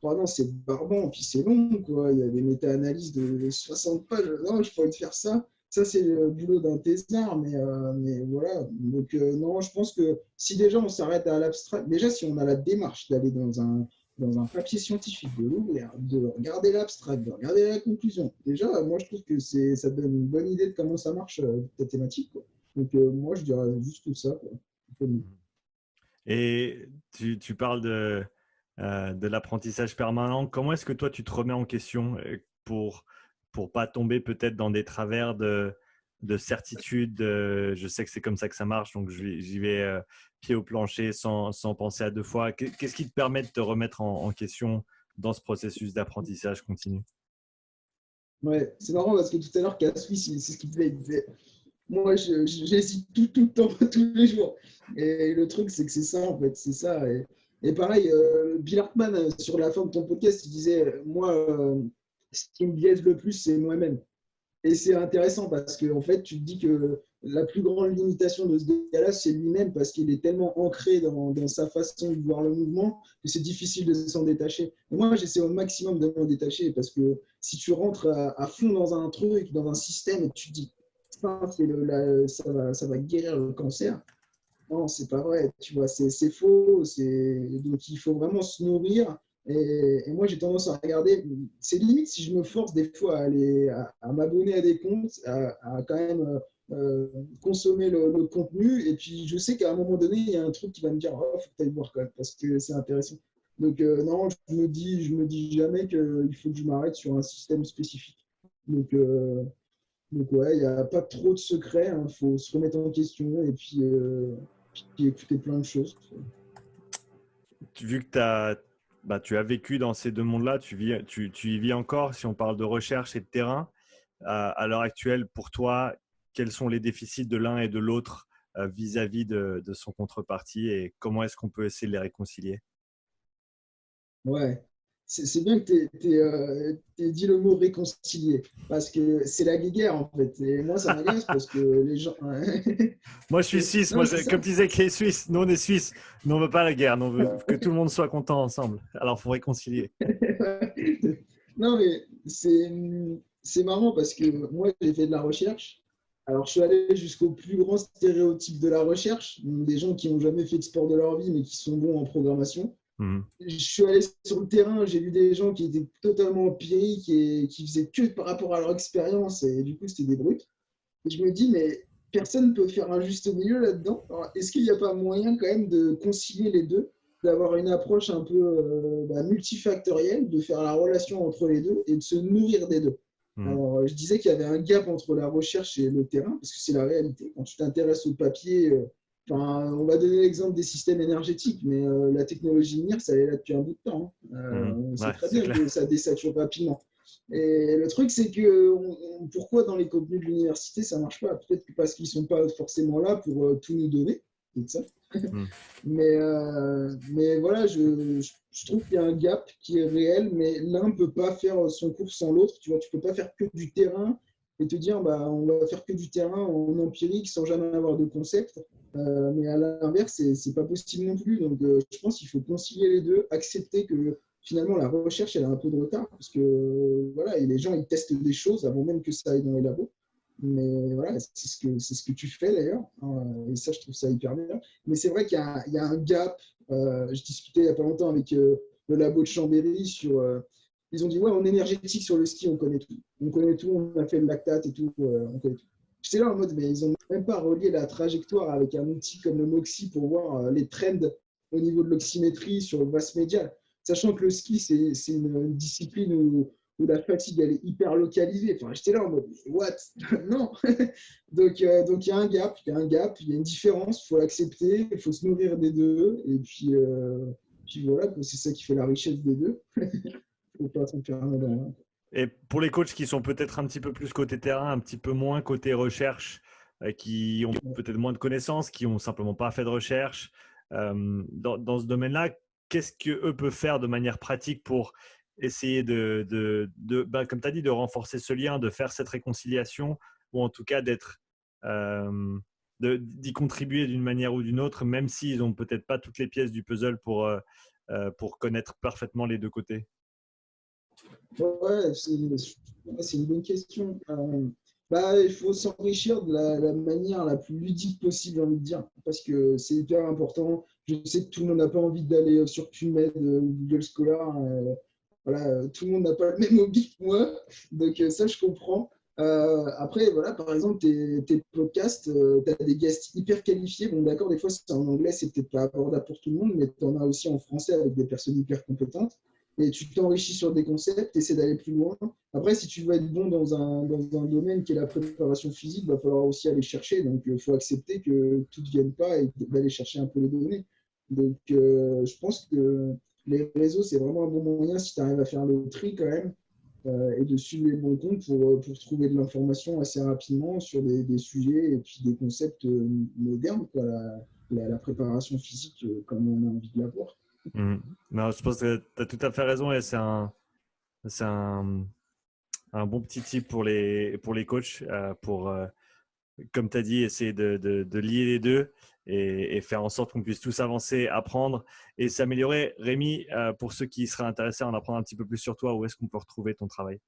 S1: Oh non, c'est barbant, puis c'est long, quoi. Il y a des méta-analyses de 60 pages. Non, je pourrais te faire ça. Ça, c'est le boulot d'un thésard, mais voilà. Donc, non, je pense que si déjà on s'arrête à l'abstract, déjà si on a la démarche d'aller dans un papier scientifique, de l'ouvrir, de regarder l'abstract, de regarder la conclusion, déjà, moi, je trouve que ça donne une bonne idée de comment ça marche, ta thématique, quoi. Donc, moi, je dirais juste tout ça, quoi.
S2: Et tu parles de l'apprentissage permanent. Comment est-ce que toi, tu te remets en question pour pour pas tomber peut-être dans des travers de certitude. Je sais que c'est comme ça que ça marche, donc j'y vais pied au plancher sans penser à deux fois. Qu'est-ce qui te permet de te remettre en question dans ce processus d'apprentissage continu?
S1: Ouais, c'est marrant parce que tout à l'heure, Cass, c'est ce qu'il disait. Moi, j'hésite tout le temps, tous les jours. Et le truc, c'est que c'est ça, en fait, c'est ça. Et pareil, Bill Hartman, sur la fin de ton podcast, il disait, moi, ce qui me biaise le plus, c'est moi-même. Et c'est intéressant parce que en fait, tu te dis que la plus grande limitation de ce gars-là, c'est lui-même parce qu'il est tellement ancré dans sa façon de voir le mouvement que c'est difficile de s'en détacher. Et moi, j'essaie au maximum de m'en détacher parce que si tu rentres à fond dans un truc, dans un système et tu te dis ça, ça va guérir le cancer, non, c'est pas vrai, tu vois, c'est faux. Donc, il faut vraiment se nourrir. Et moi, j'ai tendance à regarder, c'est limite si je me force des fois à m'abonner à des comptes, à quand même consommer le contenu. Et puis, je sais qu'à un moment donné, il y a un truc qui va me dire, oh, faut que tu ailles voir quand même, parce que c'est intéressant. Donc, non, je me dis jamais qu'il faut que je m'arrête sur un système spécifique. Donc, euh, donc ouais, il n'y a pas trop de secrets, il faut se remettre en question et puis écouter plein de choses.
S2: Vu que tu as vécu dans ces deux mondes-là, tu y vis encore. Si on parle de recherche et de terrain, à l'heure actuelle, pour toi, quels sont les déficits de l'un et de l'autre vis-à-vis de son contrepartie et comment est-ce qu'on peut essayer de les réconcilier?
S1: Ouais, c'est bien que tu aies dit le mot réconcilier, parce que c'est la guéguerre en fait. Et moi, ça m'agace parce que les gens.
S2: Moi, je suis suisse.
S1: Non, c'est
S2: Comme
S1: ça.
S2: tu disais que les Suisses, nous, on est Suisses. Nous, on ne veut pas la guerre. Nous, on veut que tout le monde soit content ensemble. Alors, il faut réconcilier.
S1: Non, mais c'est marrant parce que moi, j'ai fait de la recherche. Alors, je suis allé jusqu'au plus grand stéréotype de la recherche, donc des gens qui n'ont jamais fait de sport de leur vie, mais qui sont bons en programmation.
S2: Mhm.
S1: Je suis allé sur le terrain, j'ai vu des gens qui étaient totalement empiriques et qui faisaient que par rapport à leur expérience, et du coup, c'était des brutes. Et je me dis, mais personne ne peut faire un juste milieu là-dedans. Alors, est-ce qu'il n'y a pas moyen quand même de concilier les deux, d'avoir une approche un peu multifactorielle, de faire la relation entre les deux et de se nourrir des deux?
S2: Mhm.
S1: Alors, je disais qu'il y avait un gap entre la recherche et le terrain, parce que c'est la réalité. Quand tu t'intéresses au papier, on va donner l'exemple des systèmes énergétiques, mais la technologie NIR, ça est là depuis un bout de temps, hein.
S2: Mhm.
S1: On sait
S2: Ouais,
S1: très
S2: c'est
S1: bien
S2: clair.
S1: que ça désature rapidement. Et le truc, c'est que pourquoi dans les contenus de l'université, ça marche pas? Peut-être que parce qu'ils sont pas forcément là pour tout nous donner, c'est ça.
S2: Mhm.
S1: Mais voilà, je trouve qu'il y a un gap qui est réel, mais l'un ne peut pas faire son cours sans l'autre. Tu vois, tu peux pas faire que du terrain et te dire, bah, on va faire que du terrain en empirique sans jamais avoir de concept. Mais à l'inverse, c'est pas possible non plus. Donc, je pense qu'il faut concilier les deux, accepter que finalement la recherche elle a un peu de retard parce que voilà, et les gens ils testent des choses avant même que ça aille dans les labos. Mais voilà, c'est ce que tu fais d'ailleurs, hein, et ça je trouve ça hyper bien. Mais c'est vrai il y a un gap. Je discutais il n'y a pas longtemps avec le labo de Chambéry sur. Ils ont dit ouais, en énergétique sur le ski, on connaît tout. On connaît tout, on a fait le lactate et tout, on connaît tout. J'étais là en mode, mais ils n'ont même pas relié la trajectoire avec un outil comme le MOXIE pour voir les trends au niveau de l'oxymétrie sur le masse médial. Sachant que le ski, c'est une discipline où la fatigue, elle est hyper localisée. Enfin, j'étais là en mode, what? Non. Donc, il y a un gap, il y a un gap, il y a une différence, il faut l'accepter, il faut se nourrir des deux. Et puis voilà, c'est ça qui fait la richesse des deux. Il ne faut pas s'enfermer dans l'un.
S2: Et pour les coachs qui sont peut-être un petit peu plus côté terrain, un petit peu moins côté recherche, qui ont peut-être moins de connaissances, qui n'ont simplement pas fait de recherche, dans ce domaine-là, qu'est-ce qu'eux peuvent faire de manière pratique pour essayer comme tu as dit, de renforcer ce lien, de faire cette réconciliation, ou en tout cas d'y contribuer d'une manière ou d'une autre, même s'ils n'ont peut-être pas toutes les pièces du puzzle pour connaître parfaitement les deux côtés?
S1: Ouais, c'est une bonne question. Bah, il faut s'enrichir de la manière la plus ludique possible, j'ai envie de dire, parce que c'est hyper important. Je sais que tout le monde n'a pas envie d'aller sur PubMed ou Google Scholar. Voilà, tout le monde n'a pas le même hobby que moi, donc ça, je comprends. Après, voilà, par exemple, tes podcasts, tu as des guests hyper qualifiés. Bon, d'accord, des fois, c'est en anglais, c'est peut-être pas abordable pour tout le monde, mais tu en as aussi en français avec des personnes hyper compétentes. et tu t'enrichis sur des concepts, tu essaies d'aller plus loin. Après, si tu veux être bon dans un domaine qui est la préparation physique, il va falloir aussi aller chercher. Donc, il faut accepter que tout ne vienne pas et d'aller chercher un peu les données. Donc, je pense que les réseaux, c'est vraiment un bon moyen si tu arrives à faire le tri quand même et de suivre les bons comptes pour trouver de l'information assez rapidement sur des sujets et puis des concepts modernes, quoi, la préparation physique comme on a envie de l'avoir.
S2: Mhm. Non, je pense que tu as tout à fait raison et c'est un bon petit tip pour les coachs pour, comme tu as dit, essayer de lier les deux et faire en sorte qu'on puisse tous avancer, apprendre et s'améliorer. Rémi, pour ceux qui seraient intéressés à en apprendre un petit peu plus sur toi, où est-ce qu'on peut retrouver ton travail?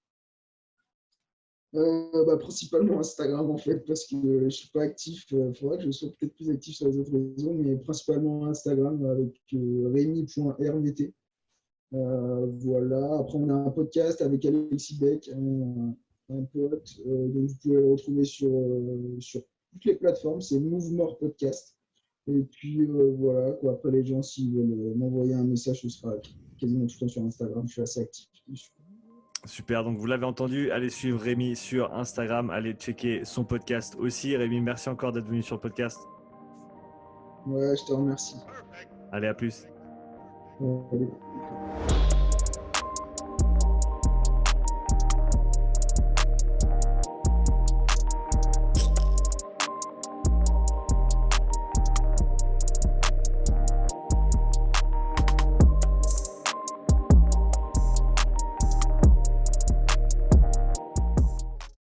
S1: Principalement Instagram en fait, parce que je ne suis pas actif. Il faudrait que je sois peut-être plus actif sur les autres réseaux, mais principalement Instagram avec rémi.rvt. Voilà. Après, on a un podcast avec Alexis Beck, un pote. Donc, vous pouvez le retrouver sur toutes les plateformes. C'est Move More Podcast. Et puis, voilà. Quoi. Après, les gens, s'ils veulent m'envoyer un message, ce sera quasiment tout le temps sur Instagram. Je suis assez actif dessus.
S2: Super, donc vous l'avez entendu, allez suivre Rémi sur Instagram, allez checker son podcast aussi. Rémi, merci encore d'être venu sur le podcast.
S1: Ouais, je te remercie.
S2: Allez, à plus.
S1: Allez.